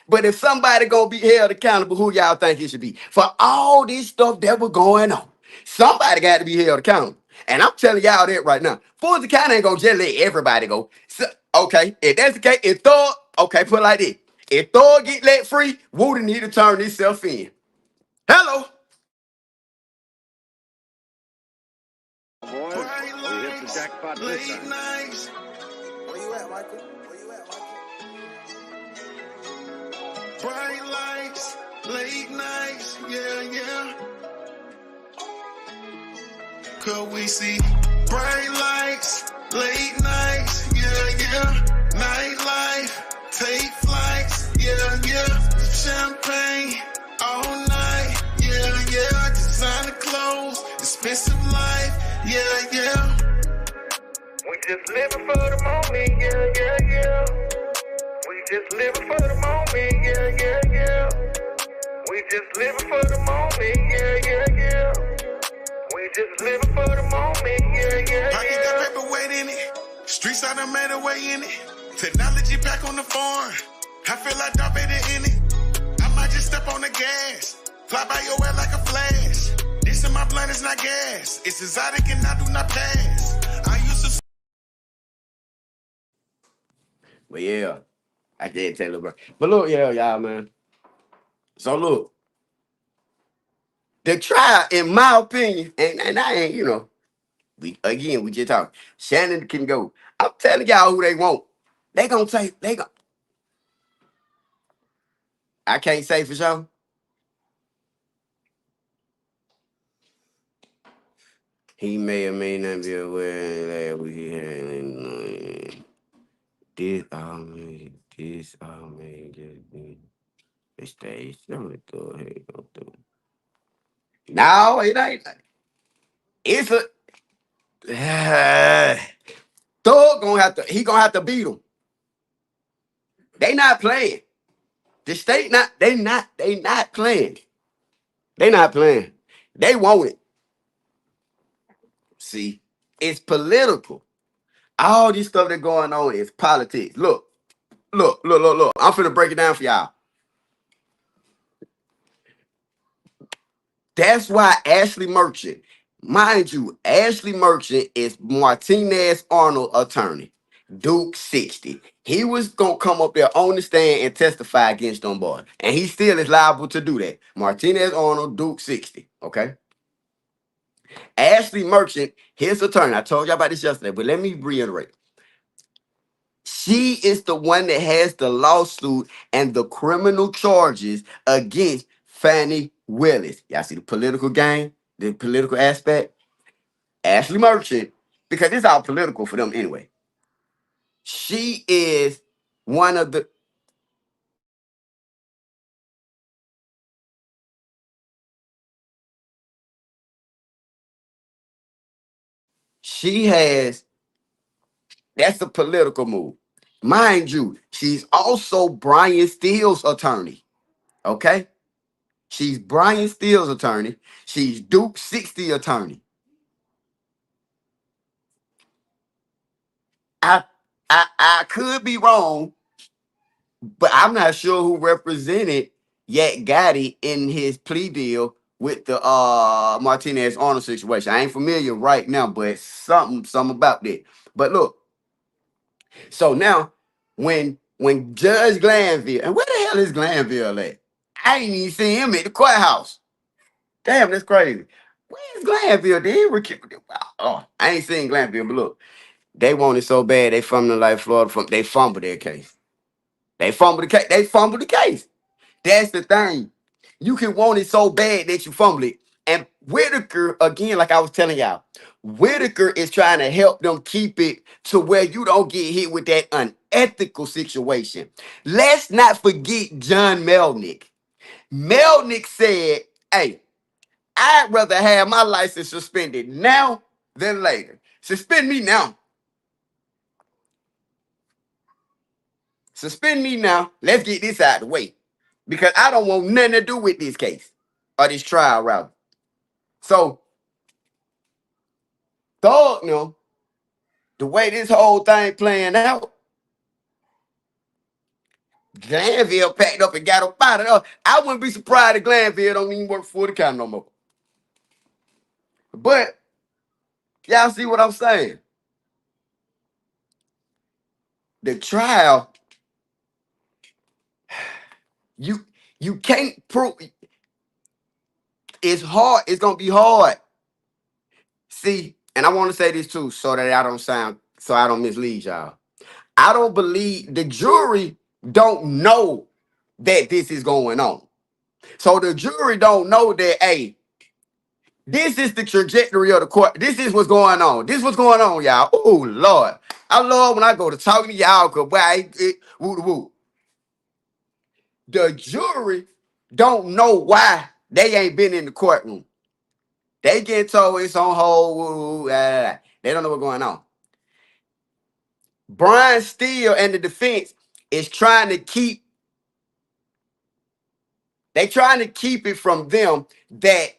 But if somebody gonna be held accountable, who y'all think it should be? For all this stuff that was going on, somebody got to be held accountable. And I'm telling y'all that right now. Fulton County ain't gonna just let everybody go. So, okay, if that's the case, if Thug, okay, put it like this. If Thug get let free, Woody need to turn himself in. Hello. Boys, we hit the jackpot this time. Nights. Where you at, Michael? Where you at, Michael? Bright lights, late nights, yeah. Could we see bright lights, late nights, yeah. Nightlife, take flights, yeah. Champagne, all night, yeah. Designer clothes, expensive life, yeah. We just living for the moment, yeah. We just living for the moment, yeah. We just living for the moment, yeah. We just living for the moment, yeah. Pocket got paperweight in it. Streets I done made a way in it. Technology back on the farm. I feel like Darth Vader in it. I might just step on the gas. Fly by your head like a flash. This in my blunt is not gas. It's exotic and I do not pass. I used to. But yeah, I did tell her, bro. But look, yeah, y'all, man. So look, the trial, in my opinion, and I ain't, we just talking. Shannon can go. I'm telling y'all who they want. They gonna take, I can't say for sure. He may or may not be aware that we had this may just be the stage. Let me go ahead and go through. No, it ain't. It's a Thug gonna have to. He gonna have to beat him. They not playing. The state not, they not playing. They not playing. They want it. See, it's political. All this stuff that going on is politics. Look. I'm finna break it down for y'all. That's why Ashley Merchant, mind you, Ashley Merchant is Martinez Arnold attorney, Duke 60. He was gonna come up there on the stand and testify against them boys. And he still is liable to do that. Martinez Arnold, Duke 60. Okay. Ashley Merchant, his attorney. I told y'all about this yesterday, but let me reiterate. She is the one that has the lawsuit and the criminal charges against Fannie Willis. Y'all see the political game, the political aspect? Ashley Merchant, because it's all political for them anyway. She is one of the, she has, that's a political move. Mind you, she's also Brian Steele's attorney. Okay? She's Brian Steele's attorney. She's Duke 60 attorney. I I could be wrong, but I'm not sure who represented Yak Gotti in his plea deal with the Martinez Arnold situation. I ain't familiar right now, but something about that. But look, so now when Judge Glanville, and where the hell is Glanville at? I ain't even seen him at the courthouse. Damn, that's crazy. Where's Glanville? Oh, I ain't seen Glanville, but look, they want it so bad they fumbled like Florida. They fumbled their case. They fumbled the case. They fumbled the case. That's the thing. You can want it so bad that you fumble it. And Whitaker, again, like I was telling y'all, Whitaker is trying to help them keep it to where you don't get hit with that unethical situation. Let's not forget John Melnick. Melnick said, hey, I'd rather have my license suspended now than later. Suspend me now. Suspend me now. Let's get this out of the way. Because I don't want nothing to do with this case or this trial, rather. So, dog, no, the way this whole thing playing out, Glanville packed up and got up out of there. I wouldn't be surprised if Glanville don't even work for the county no more. But y'all see what I'm saying? The trial, you you can't prove. It's hard. It's gonna be hard. See, and I want to say this too, so that I don't mislead y'all. I don't believe the jury don't know that this is going on. So the jury don't know that, hey, this is the trajectory of the court. This is what's going on. This is what's going on, y'all. Oh, Lord. I love when I go to talking to y'all, because woo. The jury don't know why they ain't been in the courtroom. They get told it's on hold. They don't know what's going on. Brian Steele and the defense is trying to keep it from them that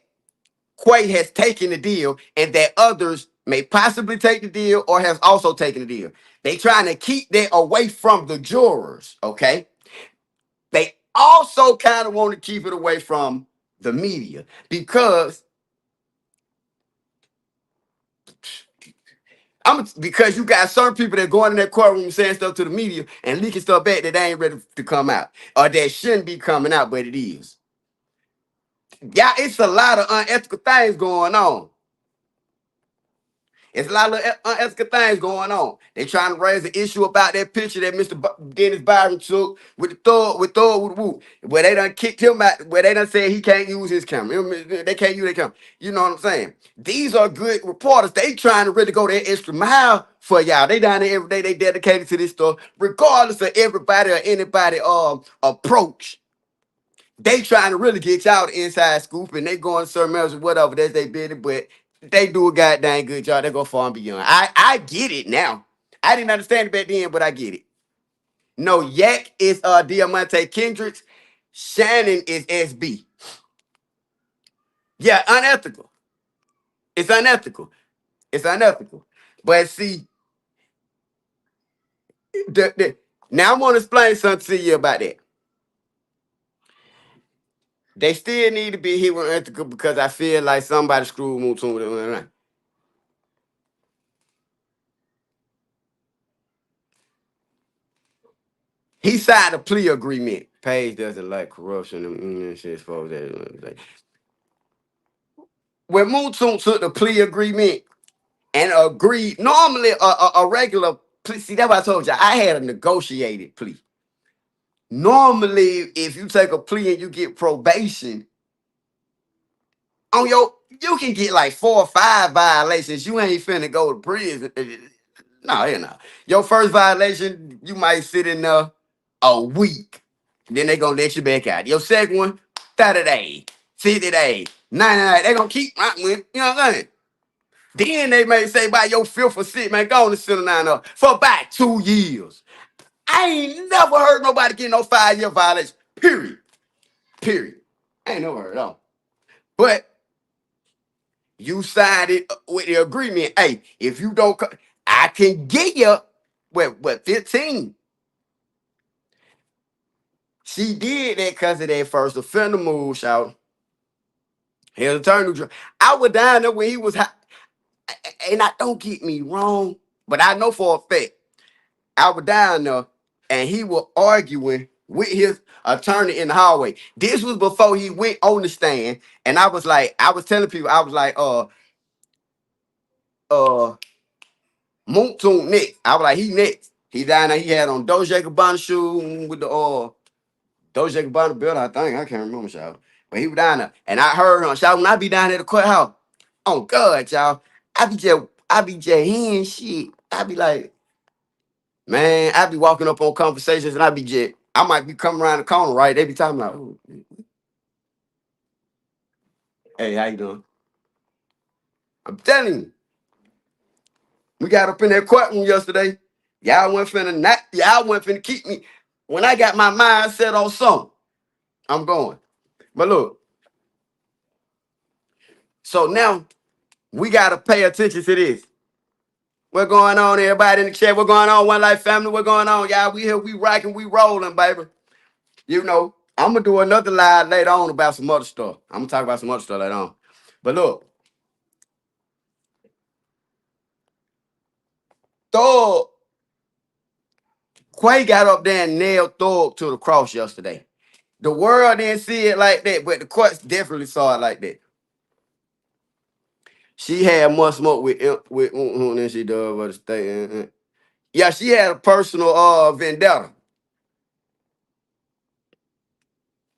Quay has taken the deal and that others may possibly take the deal or has also taken the deal. They trying to keep that away from the jurors, okay? They also kind of want to keep it away from the media because because you got certain people that going in that courtroom saying stuff to the media and leaking stuff back that they ain't ready to come out or that shouldn't be coming out, but it is. Yeah, it's a lot of unethical things going on. It's a lot of unethical things going on. They trying to raise an issue about that picture that Mr. Dennis Byron took with the thug, with the woo, where they done kicked him out, where they done said he can't use his camera. They can't use their camera. You know what I'm saying? These are good reporters. They trying to really go that extra mile for y'all. They down there every day. They dedicated to this stuff, regardless of everybody or anybody approach. They trying to really get y'all the inside scoop, and they going certain measures, whatever, that's they business, but they do a goddamn good job. They go far and beyond. I get it now. I didn't understand it back then, but I get it. No, Yak is Diamante Kendricks. Shannon is SB. Yeah, unethical. It's unethical. It's unethical. But see, now I'm gonna explain something to you about that. They still need to be here with ethical because I feel like somebody screwed Mutum with it. He signed a plea agreement. Page doesn't like corruption and shit. Supposed that. When Mutum took the plea agreement and agreed, normally a regular plea, see, that's what I told you. I had a negotiated plea. Normally, if you take a plea and you get probation, on your you can get like 4 or 5 violations. You ain't finna go to prison. No, you know. Your first violation, you might sit in there a week. Then they gonna let you back out. Your second one, 30 days, 50 days, 99. They gonna keep right with, you know what I'm saying? Then they may say by your fifth or sixth, man, go on and sit down there for about 2 years. I ain't never heard nobody get no 5-year violation. Period. Period. I ain't never heard of. But you signed it with the agreement. Hey, if you don't, I can get you. What 15? She did that because of that first offender move, shout. His attorney. I was down there when he was high, and I don't get me wrong, but I know for a fact I was down there and he was arguing with his attorney in the hallway. This was before he went on the stand, and I was telling people, I was like, uh, Moontoon next. I was like, he next. He down there. He had on Doja Gabbana shoe with the Doja Gabbana belt. I think I can't remember, y'all. But he was down there, and I heard him shout. When I be down at the courthouse, oh God, y'all, I be just hearing shit. I be like, man, I be walking up on conversations, and I might be coming around the corner, right? They be talking like, oh, hey, how you doing? I'm telling you, we got up in that courtroom yesterday. Y'all wasn't finna keep me. When I got my mind set on something, I'm going. But look, so now we gotta pay attention to this. What's going on, everybody in the chat? What going on, One Life family? What going on, y'all? We here, we rocking, we rolling, baby. You know, I'm gonna do another live later on about some other stuff. I'm gonna talk about some other stuff later on. But look, Thug, Quay got up there and nailed Thug to the cross yesterday. The world didn't see it like that, but the courts definitely saw it like that. She had more smoke with than she does with the state. Yeah, she had a personal vendetta.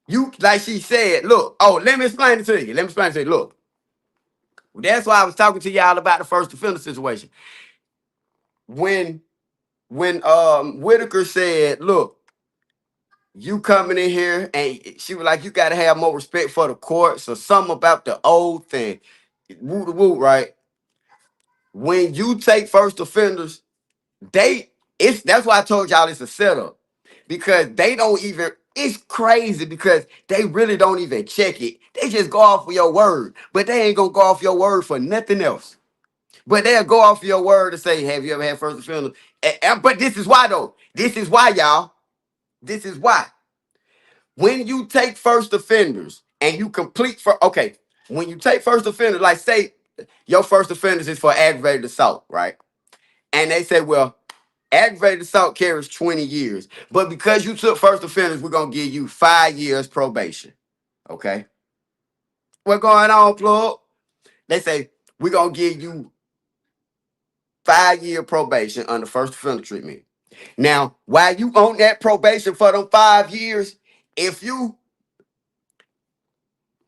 You like she said, look, oh, let me explain it to you. Let me explain it to you. Look, that's why I was talking to y'all about the first offender situation. When Whitaker said, look, you coming in here, and she was like, you gotta have more respect for the courts or something about the old thing. Woo the woo, right? When you take first offenders, that's why I told y'all it's a setup. Because they don't even, it's crazy because they really don't even check it. They just go off of your word. But they ain't gonna go off your word for nothing else. But they'll go off your word to say, have you ever had first offender? But this is why though. This is why, y'all. This is why. When you take first offenders and you complete for when you take first offenders, like say your first offenders is for aggravated assault, right? And they say, well, aggravated assault carries 20 years. But because you took first offenders, we're gonna give you 5 years probation. Okay. What going on, plug? They say we're gonna give you 5 year probation under first offender treatment. Now, while you on that probation for them 5 years, if you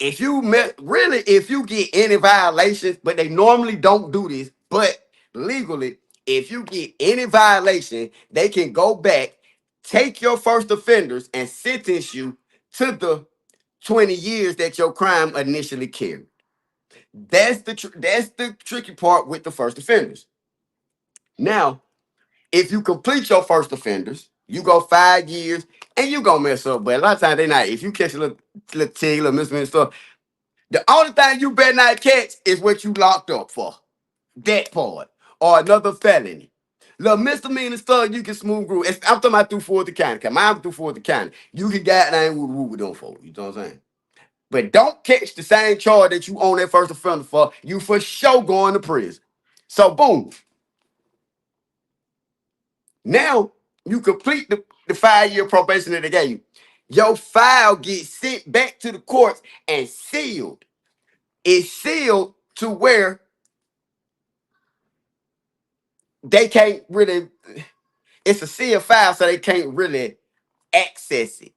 if you get any violations, but they normally don't do this, but legally, if you get any violation, they can go back, take your first offenders, and sentence you to the 20 years that your crime initially carried. That's the tricky part with the first offenders. Now, if you complete your first offenders, You go 5 years and you gonna mess up. But a lot of times they not. If you catch a little tick, little misdemeanor stuff, the only thing you better not catch is what you locked up for. That part. Or another felony. Little misdemeanor stuff you can smooth through. I'm talking about through Fulton County. Cause mine through Fulton County. You can goddamn with them for. You know what I'm saying? But don't catch the same charge that you own that first offender for. You for sure going to prison. So boom. Now you complete the 5 year probation that they gave you. Your file gets sent back to the courts and sealed. It's sealed to where they can't really, it's a sealed file, so they can't really access it.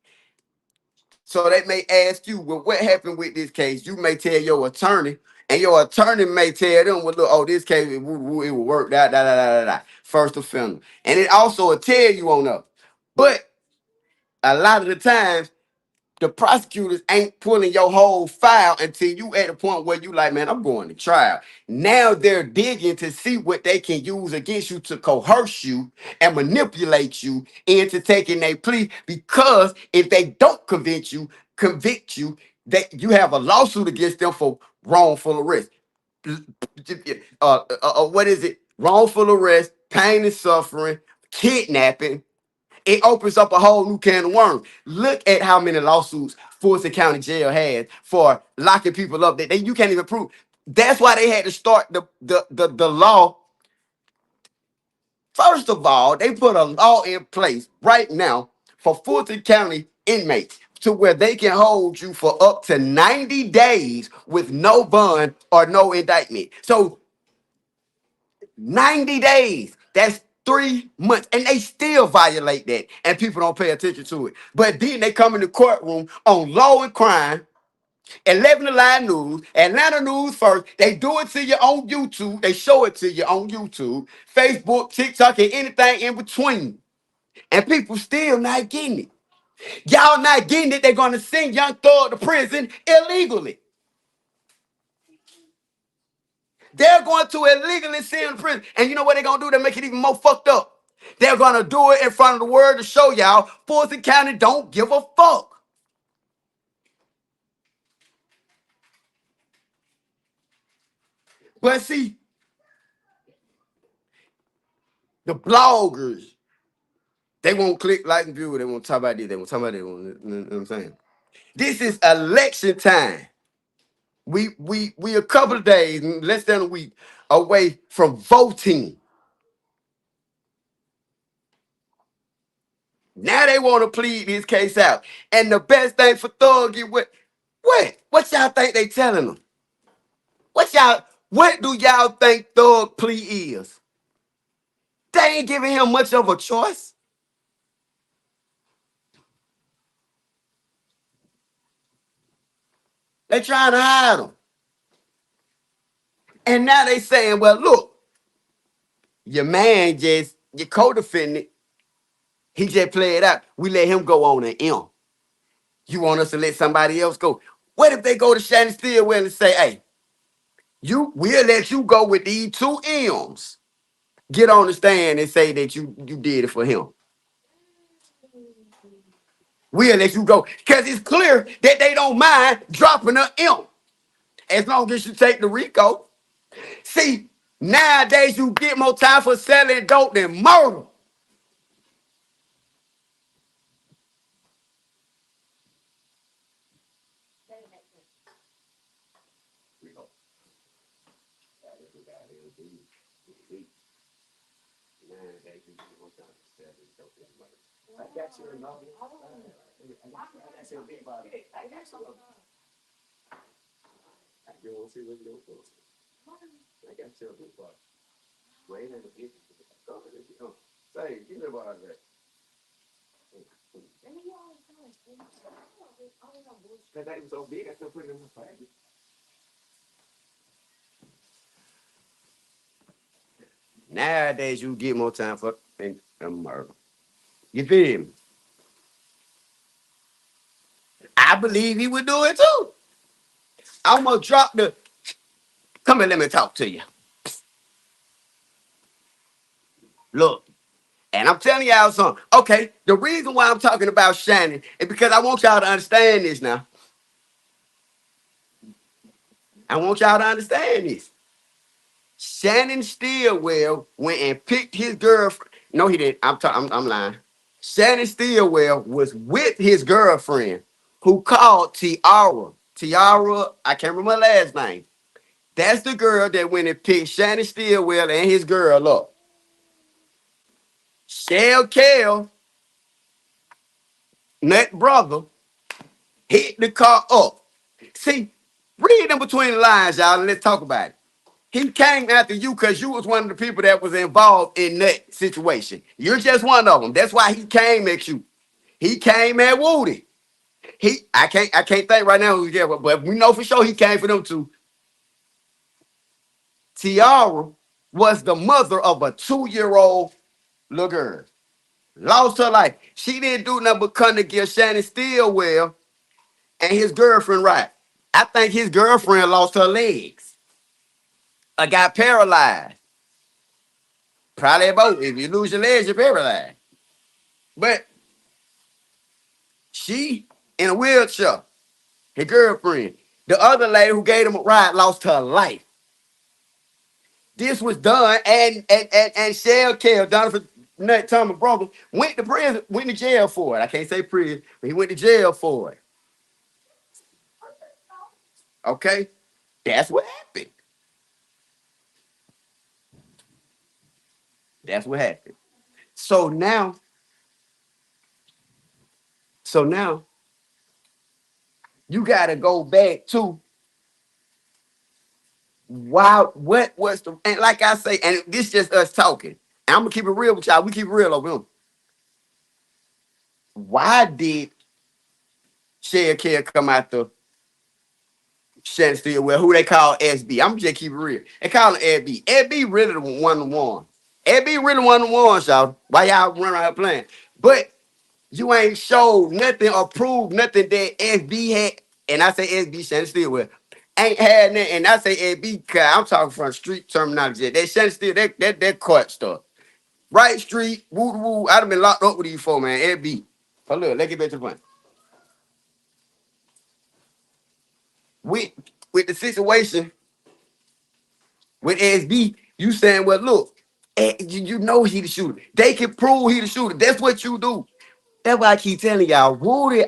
So they may ask you, well, what happened with this case? You may tell your attorney, and your attorney may tell them, well, look, oh, this case, it will work, first offender. And it also will tell you on up. But a lot of the times, the prosecutors ain't pulling your whole file until you at the point where you like, man, I'm going to trial. Now they're digging to see what they can use against you to coerce you and manipulate you into taking a plea. Because if they don't convict you, that you have a lawsuit against them for wrongful arrest. What is it? Wrongful arrest, pain and suffering, kidnapping. It opens up a whole new can of worms. Look at how many lawsuits Fulton County Jail has for locking people up that you can't even prove. That's why they had to start the law. First of all, they put a law in place right now for Fulton County inmates to where they can hold you for up to 90 days with no bond or no indictment. So 90 days. That's 3 months. And they still violate that. And people don't pay attention to it. But then they come in the courtroom on law and crime, 11 Line News, Atlanta News First. They do it to you on YouTube. They show it to you on YouTube, Facebook, TikTok, and anything in between. And people still not getting it. Y'all not getting it. They're going to send Young Thug to prison illegally. They're going to illegally send him to prison. And you know what they're going to do to make it even more fucked up? They're going to do it in front of the world to show y'all Fulton County don't give a fuck. But see, the bloggers, they won't click, like, and view. They won't talk about this. They won't talk about it. You know what I'm saying? This is election time. We a couple of days, less than a week away from voting. Now they want to plead this case out. And the best thing for Thug is what y'all think they telling them? What do y'all think Thug plea is? They ain't giving him much of a choice. They trying to hide him. And now they saying, well, look, your co-defendant, he just played out. We let him go on an M. You want us to let somebody else go? What if they go to Shannon Stillwell and say, hey, we'll let you go with these two M's. Get on the stand and say that you did it for him. We'll let you go. Because it's clear that they don't mind dropping an M. As long as you take the RICO. See, nowadays you get more time for selling dope than murder. Nowadays you get more time for murder. You feel me? I believe he would do it too. I'm gonna drop the. Come here, let me talk to you. Look, And I'm telling y'all something. Okay, the reason why I'm talking about Shannon is because I want y'all to understand this now. I want y'all to understand this. Shannon Stillwell went and picked his girlfriend. No, he didn't. I'm lying. Shannon Stillwell was with his girlfriend who called Tiara. Tiara, I can't remember her last name. That's the girl that went and picked Shannon Stillwell and his girl up. Shell Kell, Nut brother, hit the car up. See, read in between the lines, y'all, and let's talk about it. He came after you because you was one of the people that was involved in that situation. You're just one of them. That's why he came at you. He came at Woody. I can't think right now who he get, but we know for sure he came for them two. Tiara was the mother of a 2-year-old little girl. Lost her life. She didn't do nothing but come to give Shannon Stillwell and his girlfriend right. I think his girlfriend lost her legs or got paralyzed. Probably both. If you lose your legs, you're paralyzed. But she in a wheelchair, his girlfriend. The other lady who gave him a ride lost her life. This was done, and Shell Kell, Donovan Nut Thomas brother, went to prison, went to jail for it. I can't say prison, but he went to jail for it. Okay? That's what happened. That's what happened. So now, so now you gotta go back to why what was the and like I say, and this just us talking. And I'm gonna keep it real with y'all. We keep it real over here. Why did Shell Kell come after Shannon Stillwell, who they call SB? I'm just keep it real. They call him SB. SB really the one to one. SB really one to one, y'all. Why y'all run around here playing? But you ain't showed nothing or proved nothing that SB had. And I say SB Shannon Stillwell ain't had nothing. And I say SB because I'm talking from street terminology. That Shannon Stillwell, that court stuff. Right street, woo woo. I'd have been locked up with these four, man. SB. But look, let's get back to the point. With with the situation with SB, you saying, well, look, you know he the shooter. They can prove he the shooter. That's what you do. That's why I keep telling y'all, Woody,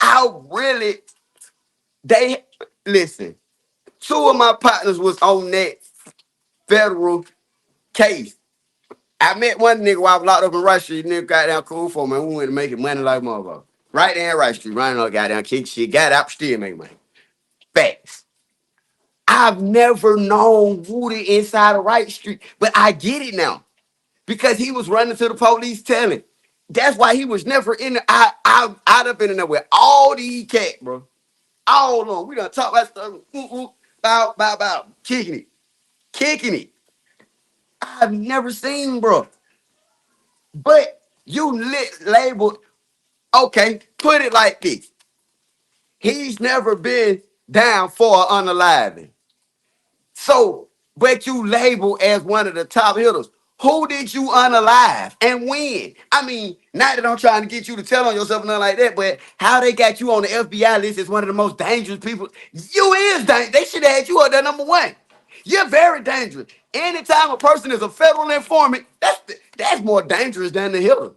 I really, they, listen, two of my partners was on that federal case. I met one nigga while I was locked up in Rice Street. Nigga got down cool for me. We went to making money like motherfucker. Right there in Rice Street, running up, got down, kick shit, got out, still make money. Facts. I've never known Woody inside of Rice Street, but I get it now. Because he was running to the police telling. That's why he was never in the I'd have been in there with all these cats, bro. All of them. We done talk about stuff. About kicking it. Kicking it. I've never seen, bro. But you labeled, okay, put it like this. He's never been down for an unaliving. So, but you label as one of the top hitters. Who did you unalive and when? I mean, not that I'm trying to get you to tell on yourself or nothing like that, but how they got you on the FBI list as one of the most dangerous people. You is dangerous. They should have had you up there number one. You're very dangerous. Anytime a person is a federal informant, that's more dangerous than the hitter.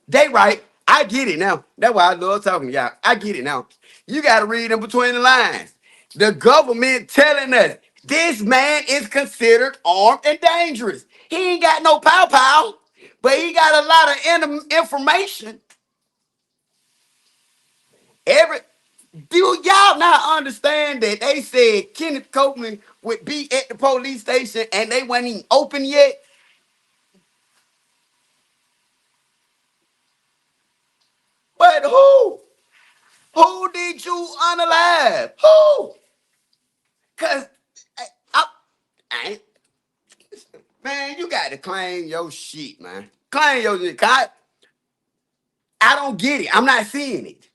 They right. I get it now. That's why I love talking to y'all. I get it now. You got to read in between the lines. The government telling us this man is considered armed and dangerous. He ain't got no pow, but he got a lot of information. Every Do y'all not understand that they said Kenneth Copeland would be at the police station and they weren't even open yet? But who? Who did you unalive? Who? Cause I, I ain't, man, you got to claim your shit, man. Claim your shit. I don't get it. I'm not seeing it.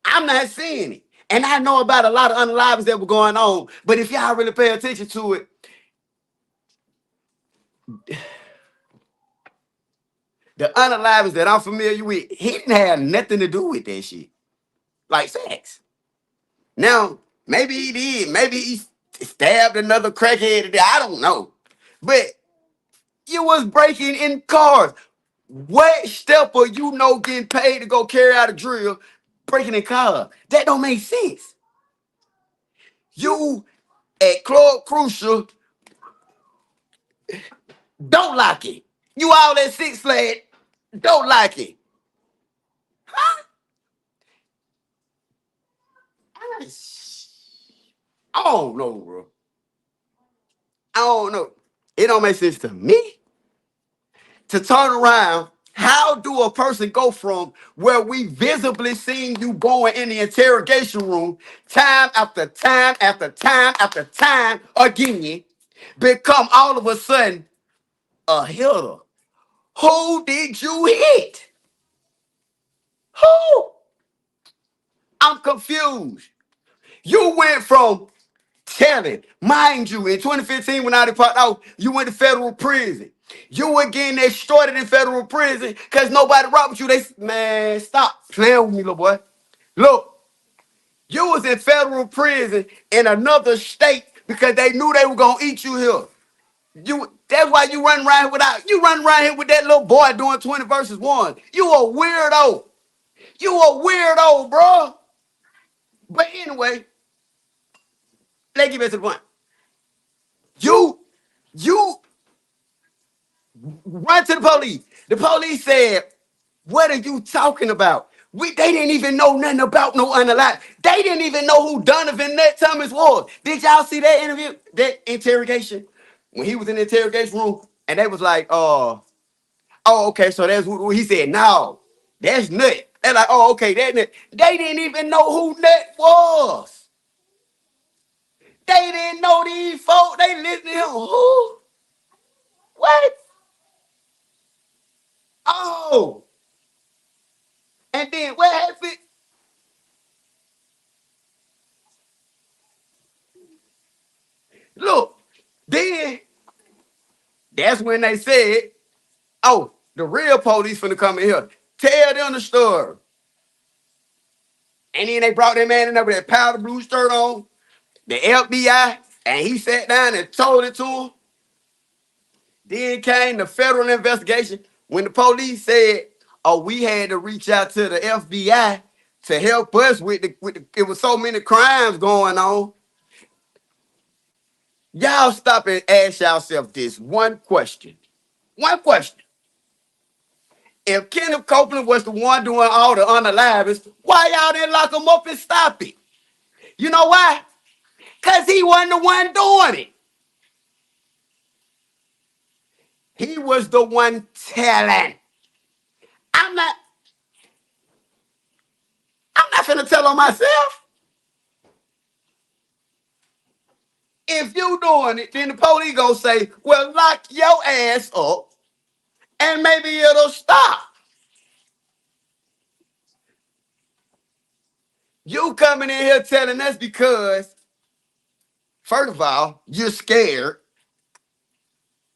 I'm not seeing it. And I know about a lot of unalivings that were going on. But if y'all really pay attention to it, The unalivings that I'm familiar with, he didn't have nothing to do with that shit. Like sex. Now, maybe he did. Maybe he stabbed another crackhead today. I don't know. But you was breaking in cars. What step are you know getting paid to go carry out a drill, breaking in cars? That don't make sense. You at Club Crucial don't like it. You all at Six Flags don't like it. Huh? I don't know, bro. I don't know. It don't make sense to me to turn around. How do a person go from where we visibly seen you going in the interrogation room time after time after time after time again, become all of a sudden a hitter? Who did you hit? Who? I'm confused. You went from telling, mind you, in 2015 when I departed out, you went to federal prison. You were getting extorted in federal prison because nobody robbed with you. Man, stop playing with me, little boy. Look, you was in federal prison in another state because they knew they were gonna eat you here. That's why you run around here with that little boy doing 20 versus 1. You a weirdo. You a weirdo, bro. But anyway, let's get back to the point. You you run to the police. The police said, "What are you talking about? They didn't even know nothing about no unalive. They didn't even know who Donovan Nat Thomas was." Did y'all see that interview, that interrogation? When he was in the interrogation room, and they was like, oh, okay, so that's who he said, no, that's Nut. They're like, oh, okay, that Nut. They didn't even know who Nut was. They didn't know these folks. They listened to him. Who? What? Oh. And then what happened? Look, then that's when they said, oh, the real police finna come in here. Tell them the story. And then they brought that man in there with that powder blue shirt on, the FBI, and he sat down and told it to him. Then came the federal investigation when the police said, oh, we had to reach out to the FBI to help us it was so many crimes going on. Y'all stop and ask yourself this one question. One question. If Kenneth Copeland was the one doing all the unalivings, why y'all didn't lock him up and stop it? You know why? Because he wasn't the one doing it. He was the one telling. I'm not, I'm not finna tell on myself. If you doing it, then the police gonna say, well, lock your ass up and maybe it'll stop. You coming in here telling us because, first of all, you're scared.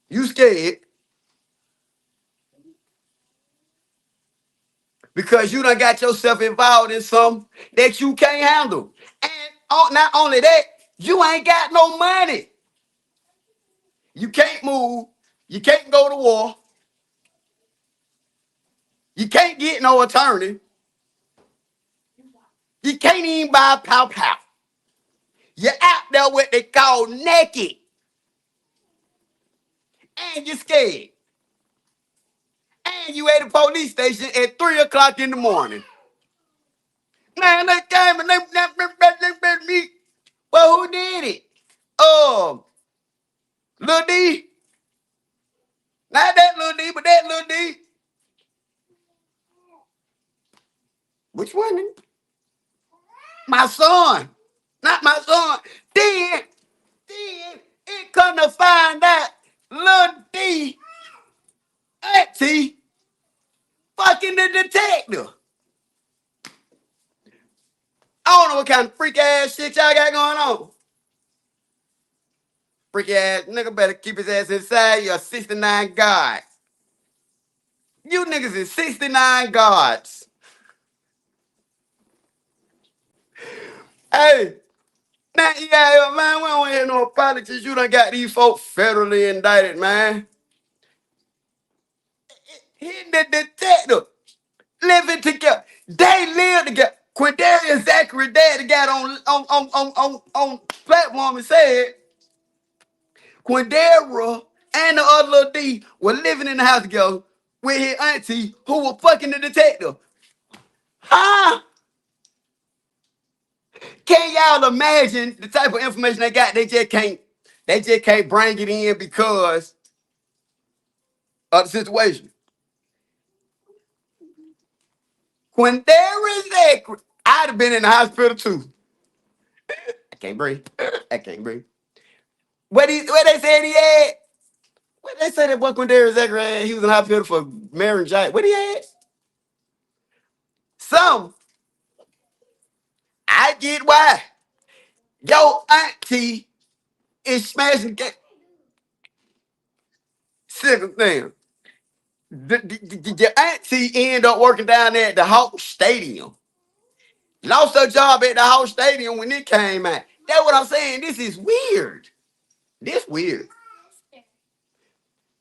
You scared because you done got yourself involved in something that you can't handle. And not only that, you ain't got no money. You can't move. You can't go to war. You can't get no attorney. You can't even buy a pow pow. You're out there what they call naked. And you're scared. And you at the police station at 3 o'clock in the morning. Man, they came and they me. Well, who did it? Lil D. Not that Lil D, but that Lil D. Which one? My son. Not my son. Then it come to find out Lil D auntie fucking the detective. I don't know what kind of freak ass shit y'all got going on. Freaky ass nigga better keep his ass inside. You're 69 guards. You niggas is 69 guards. Hey, now, yeah, man, we don't hear no apologies. You done got these folks federally indicted, man. He the detective living together. They live together. Quindarius Zachary Daddy got on platform and said Quindara and the other little D were living in the house together with his auntie who was fucking the detective. Huh? Can y'all imagine the type of information they got? They just can't bring it in because of the situation. Quindarius Zachary, I'd have been in the hospital too. I can't breathe. I can't breathe. What they said he had? What they said that boy Quindarius Zachary had? He was in the hospital for marrying Jack. What he had? Some. I get why. Yo, auntie is smashing second thing. The auntie ended up working down there at the Hawk Stadium. Lost her job at the Hawk Stadium when it came out. That's what I'm saying. This is weird. This weird.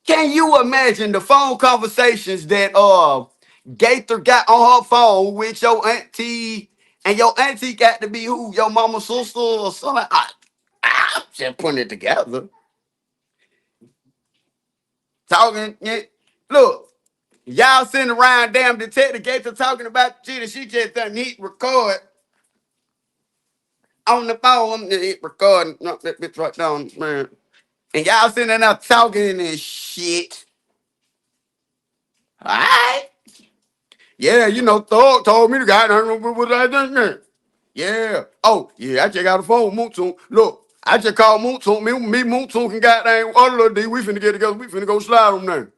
Can you imagine the phone conversations that Gaither got on her phone with your auntie, and your auntie got to be who? Your mama's sister or something? I'm just putting it together. Talking, yeah. Look, y'all sitting around damn Detective Gator talking about shit and she just done hit record on the phone. I'm hit record. Knock that bitch right down, man. And y'all sitting there talking and shit. All right. Yeah, you know, Thug told me the guy what I done. Yeah. Oh, yeah, I just got a phone, Moontoon. Look, I just called Moontoon. Me, Moontoon, and goddamn other little D. We finna get together. We finna go slide on there.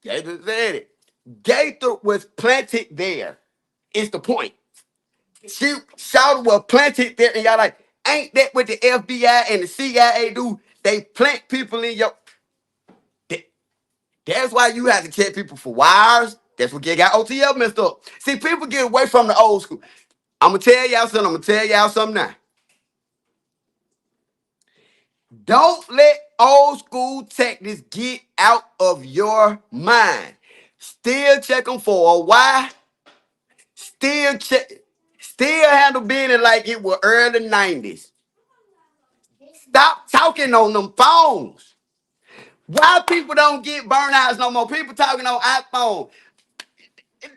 Gator said it. Gator was planted there. Is the point. She shouted was planted there, and y'all like, ain't that what the FBI and the CIA do? They plant people in your. That's why you have to check people for wires. That's what got OTL messed up. See, people get away from the old school. I'm gonna tell y'all something. I'm gonna tell y'all something now. Don't let old school tactics get out of your mind. Still check them for a why. Still check. Still handle business like it was early 90s. Stop talking on them phones. Why people don't get burnouts no more? People talking on iPhone.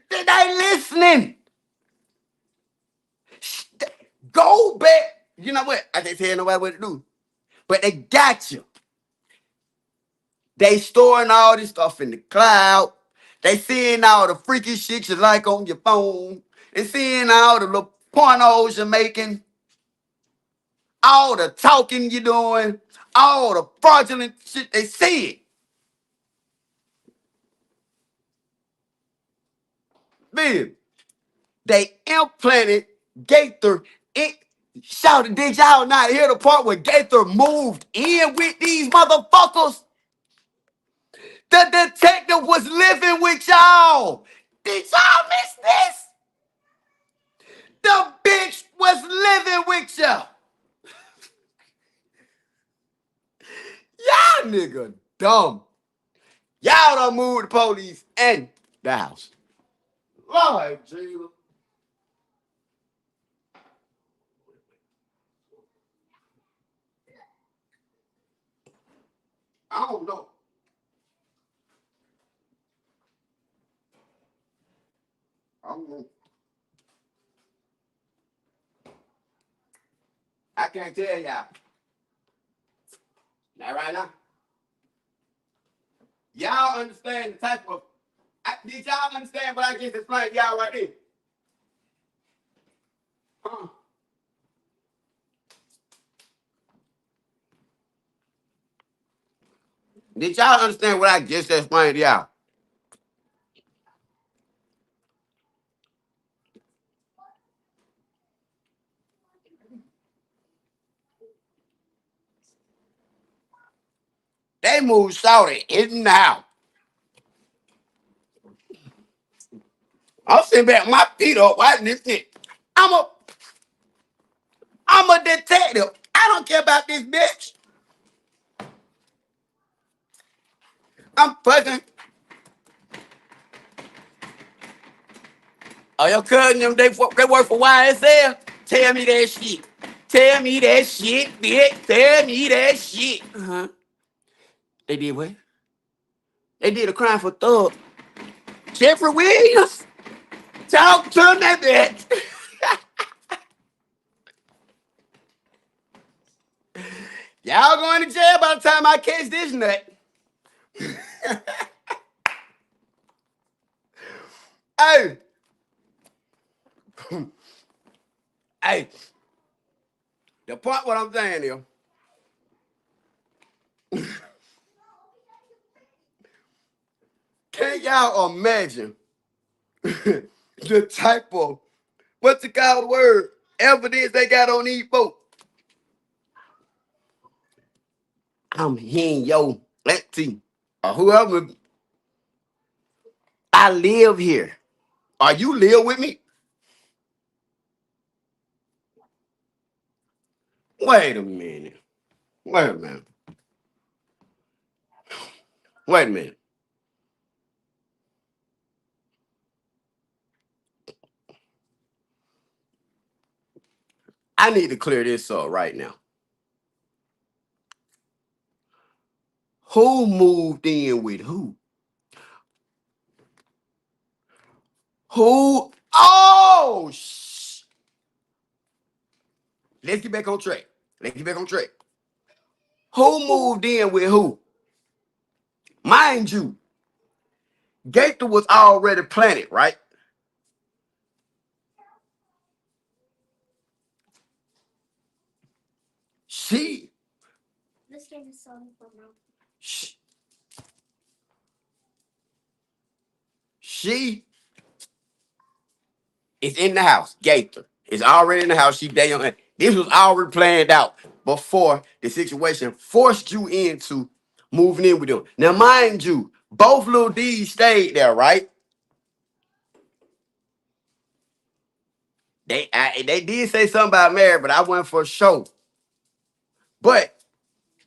They listening. Go back. You know what? I can't tell nobody what to do. But they got you. They storing all this stuff in the cloud. They seeing all the freaky shit you like on your phone. They seeing all the little pornos you're making. All the talking you're doing. All the fraudulent shit. They see it. Man, they implanted Gaither. It shouted, did y'all not hear the part where Gaither moved in with these motherfuckers? The detective was living with y'all. Did y'all miss this? The bitch was living with y'all. Y'all nigga dumb. Y'all done moved the police and the house. Lord Jesus. I don't know. I don't know. I can't tell y'all. Not right now. Y'all understand the type of. Did y'all understand what I just explained to y'all right there? Huh? Did y'all understand what I just explained to y'all? They moved shouted in now. I'm sitting back, my feet up, watching this shit. I'm a, I'm a detective. I don't care about this bitch. I'm fucking. Oh, your cousin them they work for YSL. Tell me that shit. Tell me that shit, bitch. Tell me that shit. They did what? They did a crime for thug. Jeffrey Williams. Talk to me, bitch. Y'all going to jail by the time I catch this nut. Hey, hey. The point what I'm saying is, can y'all imagine the type of what's the called word evidence they got on these folks? I'm hearing yo, let's see, or whoever. I live here. Are you live with me? Wait a minute. Wait a minute. Wait a minute. I need to clear this up right now. Who moved in with who? Who? Oh, let's get back on track. Let's get back on track. Who moved in with who? Mind you, Gator was already planted, right? She, sh- she is in the house. Gator is already in the house. She day on. This was already planned out before the situation forced you into moving in with them. Now, mind you, both little D's stayed there, right? They did say something about marriage, but I went for sure. But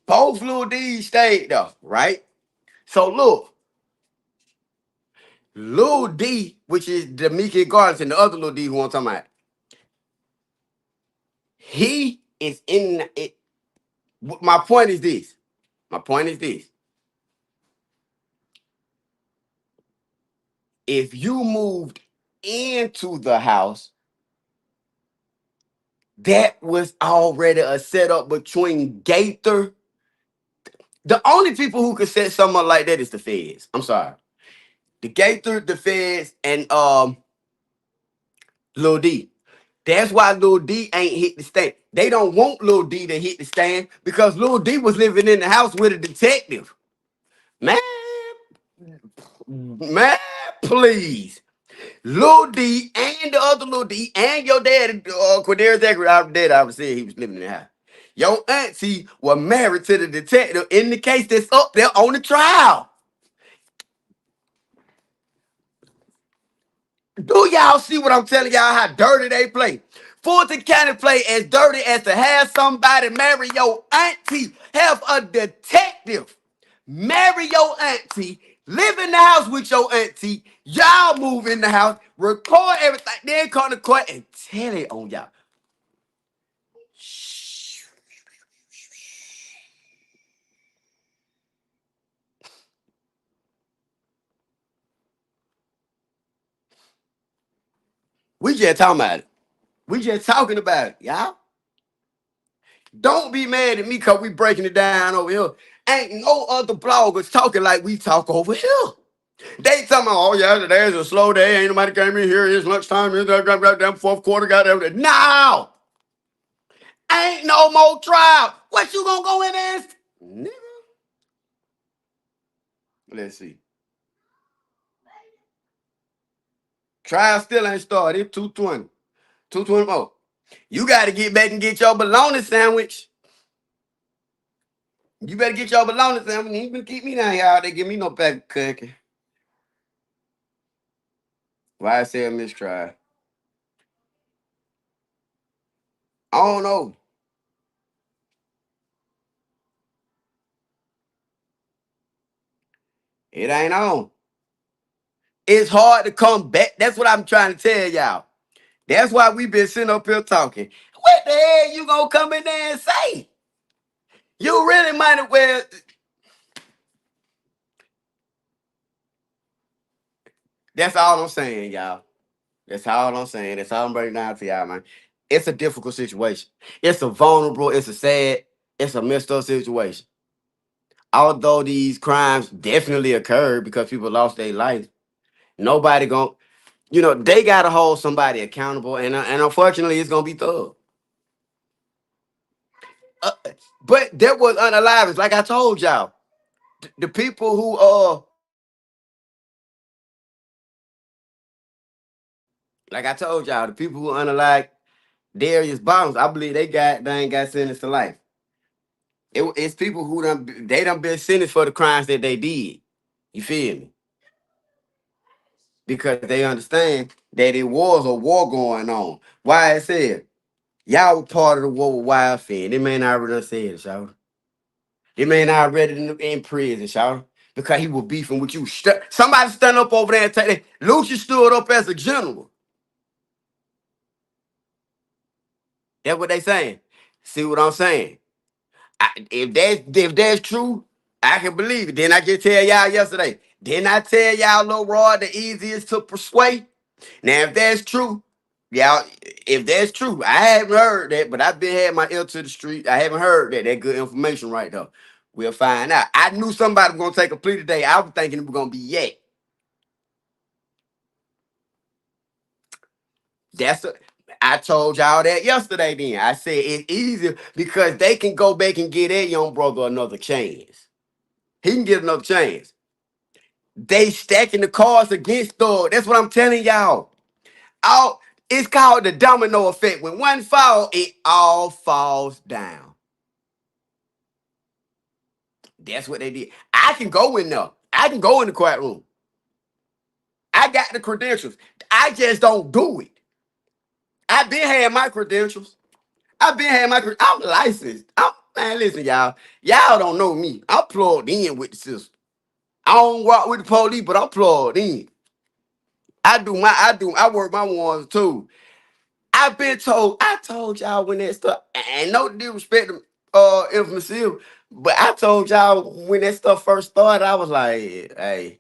both little D's stayed there, right? So look, Lil D, which is the Mickey Gardens, and the other Lil D who I'm talking about, he is in it. My point is this. My point is this. If you moved into the house, that was already a setup between Gaither. The only people who could set something up like that is the feds. I'm sorry. The Gaither, the feds, and Lil D. That's why Lil D ain't hit the stand. They don't want Lil D to hit the stand because Lil D was living in the house with a detective. Man, man, please. Lil D and the other Lil D and your dad, Quadera Zachary, our dad, I said he was living in the house. Your auntie was married to the detective in the case that's up there on the trial. Do y'all see what I'm telling y'all? How dirty they play? Fulton County play as dirty as to have somebody marry your auntie, have a detective marry your auntie, live in the house with your auntie, y'all move in the house, record everything, then come to court and tell it on y'all. Shh. We just talking about it. We just talking about it, y'all. Don't be mad at me because we breaking it down over here. Ain't no other bloggers talking like we talk over here. They talking about, oh yeah, today's a slow day. Ain't nobody came in here. It's lunchtime. It's goddamn fourth quarter. Goddamn. No, ain't no more trial. What you gonna go in and nigga? Let's see. Trial still ain't started. It's 220. 220 more. You got to get back and get your bologna sandwich. You better get your belongings. Them. You can keep me down here all day. Give me no back cooking. YSL mistrial. I don't know. It ain't on. It's hard to come back. That's what I'm trying to tell y'all. That's why we been sitting up here talking. What the hell you gonna come in there and say? You really might as well. That's all I'm saying, y'all. That's all I'm saying. That's all I'm breaking down to y'all, man. It's a difficult situation. It's a vulnerable, it's a sad, it's a messed up situation. Although these crimes definitely occurred because people lost their life, nobody going they gotta hold somebody accountable, and unfortunately, it's gonna be Thug. Uh, but there was unalive. Like I told y'all, the people who like I told y'all, the people who unalive Darius Bottoms, I believe they ain't got sentenced to life. It's people who done been sentenced for the crimes that they did. You feel me? Because they understand that it was a war going on. YSL, y'all were part of the war with YFN. They may not already done said it, y'all. They may not already in prison, y'all. Because he was beefing with you. Somebody stand up over there and take that. Lucius stood up as a general. That's what they saying. See what I'm saying? If that's true, I can believe it. Then I just tell y'all yesterday. Didn't I tell y'all Lil Rod the easiest to persuade? Now, if that's true, y'all, if that's true, I haven't heard that, but I've been had my ear to the street. I haven't heard that. That good information right there. We'll find out. I knew somebody was gonna take a plea today. I was thinking it was gonna be Yak. That's a, I told y'all that yesterday. Then I said it's easier because they can go back and get that young brother another chance. He can get another chance. They stacking the cards against Thug. That's what I'm telling y'all. All it's called the domino effect. When one falls, it all falls down. That's what they did. I can go in there. I can go in the courtroom. I got the credentials. I just don't do it. I've been had my credentials. I'm licensed. Man, listen, y'all. Y'all don't know me. I'm plugged in with the system. I don't walk with the police, but I'm plugged in. I work my ones too. I told y'all when that stuff, and no disrespect to Infamous Seal, but I told y'all when that stuff first started, I was like, hey,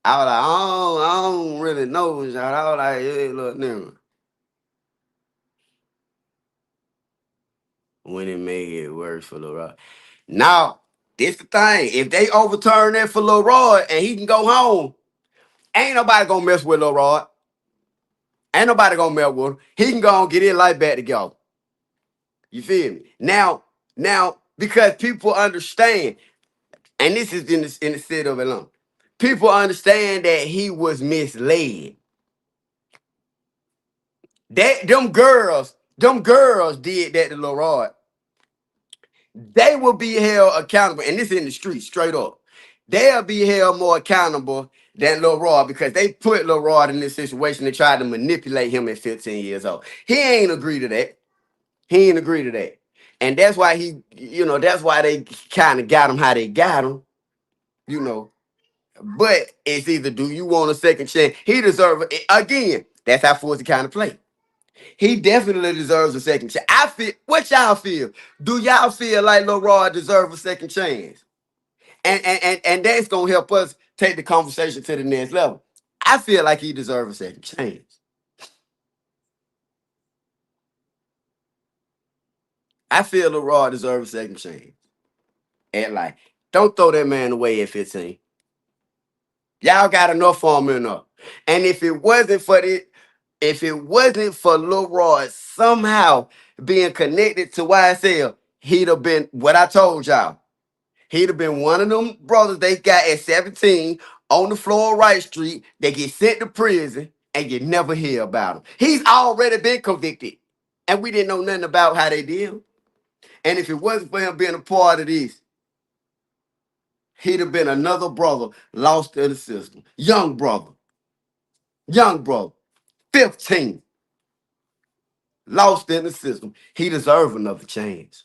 I don't really know, y'all. I was like, hey, look, nigga, when it made it worse for Lil Rod. Now, this the thing. If they overturn that for Lil Rod and he can go home, ain't nobody gonna mess with Lil Rod. Ain't nobody gonna mess with him. He can go and get his life back together. You feel me? Now, because people understand, and this is in the city of Atlanta, people understand that he was misled. Them girls did that to Lil Rod. They will be held accountable, and this in the street, straight up. They'll be held more accountable than Lil Rod because they put Lil Rod in this situation and tried to manipulate him at 15 years old. He ain't agree to that. He ain't agree to that. And that's why that's why they kind of got him how they got him, you know. But it's either do you want a second chance? He deserves it. Again, that's how Forza kind of play. He definitely deserves a second chance. I feel what y'all feel. Do y'all feel like Lil Rod deserves a second chance? And that's gonna help us take the conversation to the next level. I feel like he deserves a second chance. I feel Lil Rod deserves a second chance. And like, don't throw that man away at 15. Y'all got enough for him enough. And if it wasn't for Lil Rod somehow being connected to YSL, he'd have been what I told y'all. He'd have been one of them brothers they got at 17 on the floor of Wright Street. They get sent to prison and you never hear about him. He's already been convicted. And we didn't know nothing about how they did him. And if it wasn't for him being a part of this, he'd have been another brother lost in the system. Young brother, 15, lost in the system. He deserved another chance.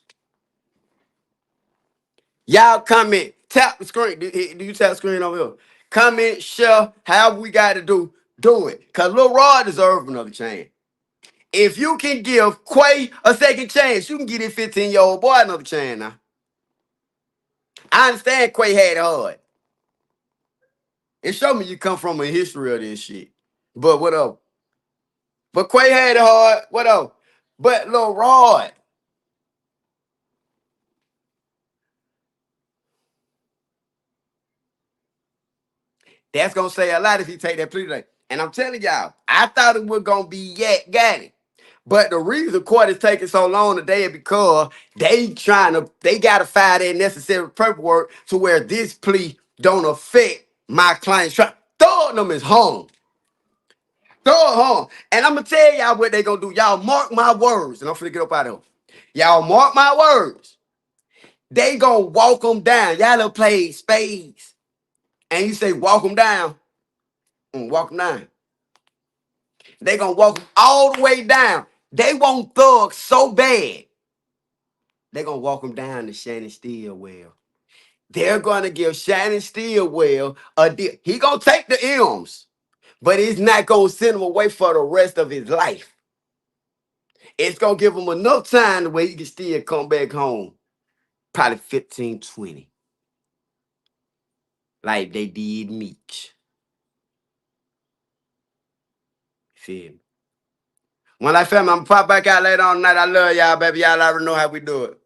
Y'all comment, tap the screen. Do you tap the screen over here? Comment, share, however we got to do it. Because Lil Rod deserves another chance. If you can give Quay a second chance, you can give this 15-year-old boy another chance now. I understand Quay had it hard. It showed me you come from a history of this shit. But whatever. But Quay had it hard. Whatever. But Lil Rod, that's gonna say a lot if he take that plea today. And I'm telling y'all, I thought it was gonna be got it. But the reason the court is taking so long today is because they gotta file their necessary paperwork to where this plea don't affect my client's trial. Throw them is home. Throw it home. And I'm gonna tell y'all what they gonna do. Y'all mark my words. And I'm finna get up out of here. Y'all mark my words. They gonna walk them down. Y'all done played spades. And you say walk them down. Walk them down. They gonna walk them all the way down. They want thugs so bad. They gonna walk them down to Shannon Steelwell. They're gonna give Shannon Steelwell a deal. He gonna take the M's, but he's not gonna send him away for the rest of his life. It's gonna give him enough time to where he can still come back home. Probably 15, 20. Like they did Meech. Feel me? When I feel me, I'm gonna pop back out later on tonight. I love y'all, baby. Y'all already know how we do it.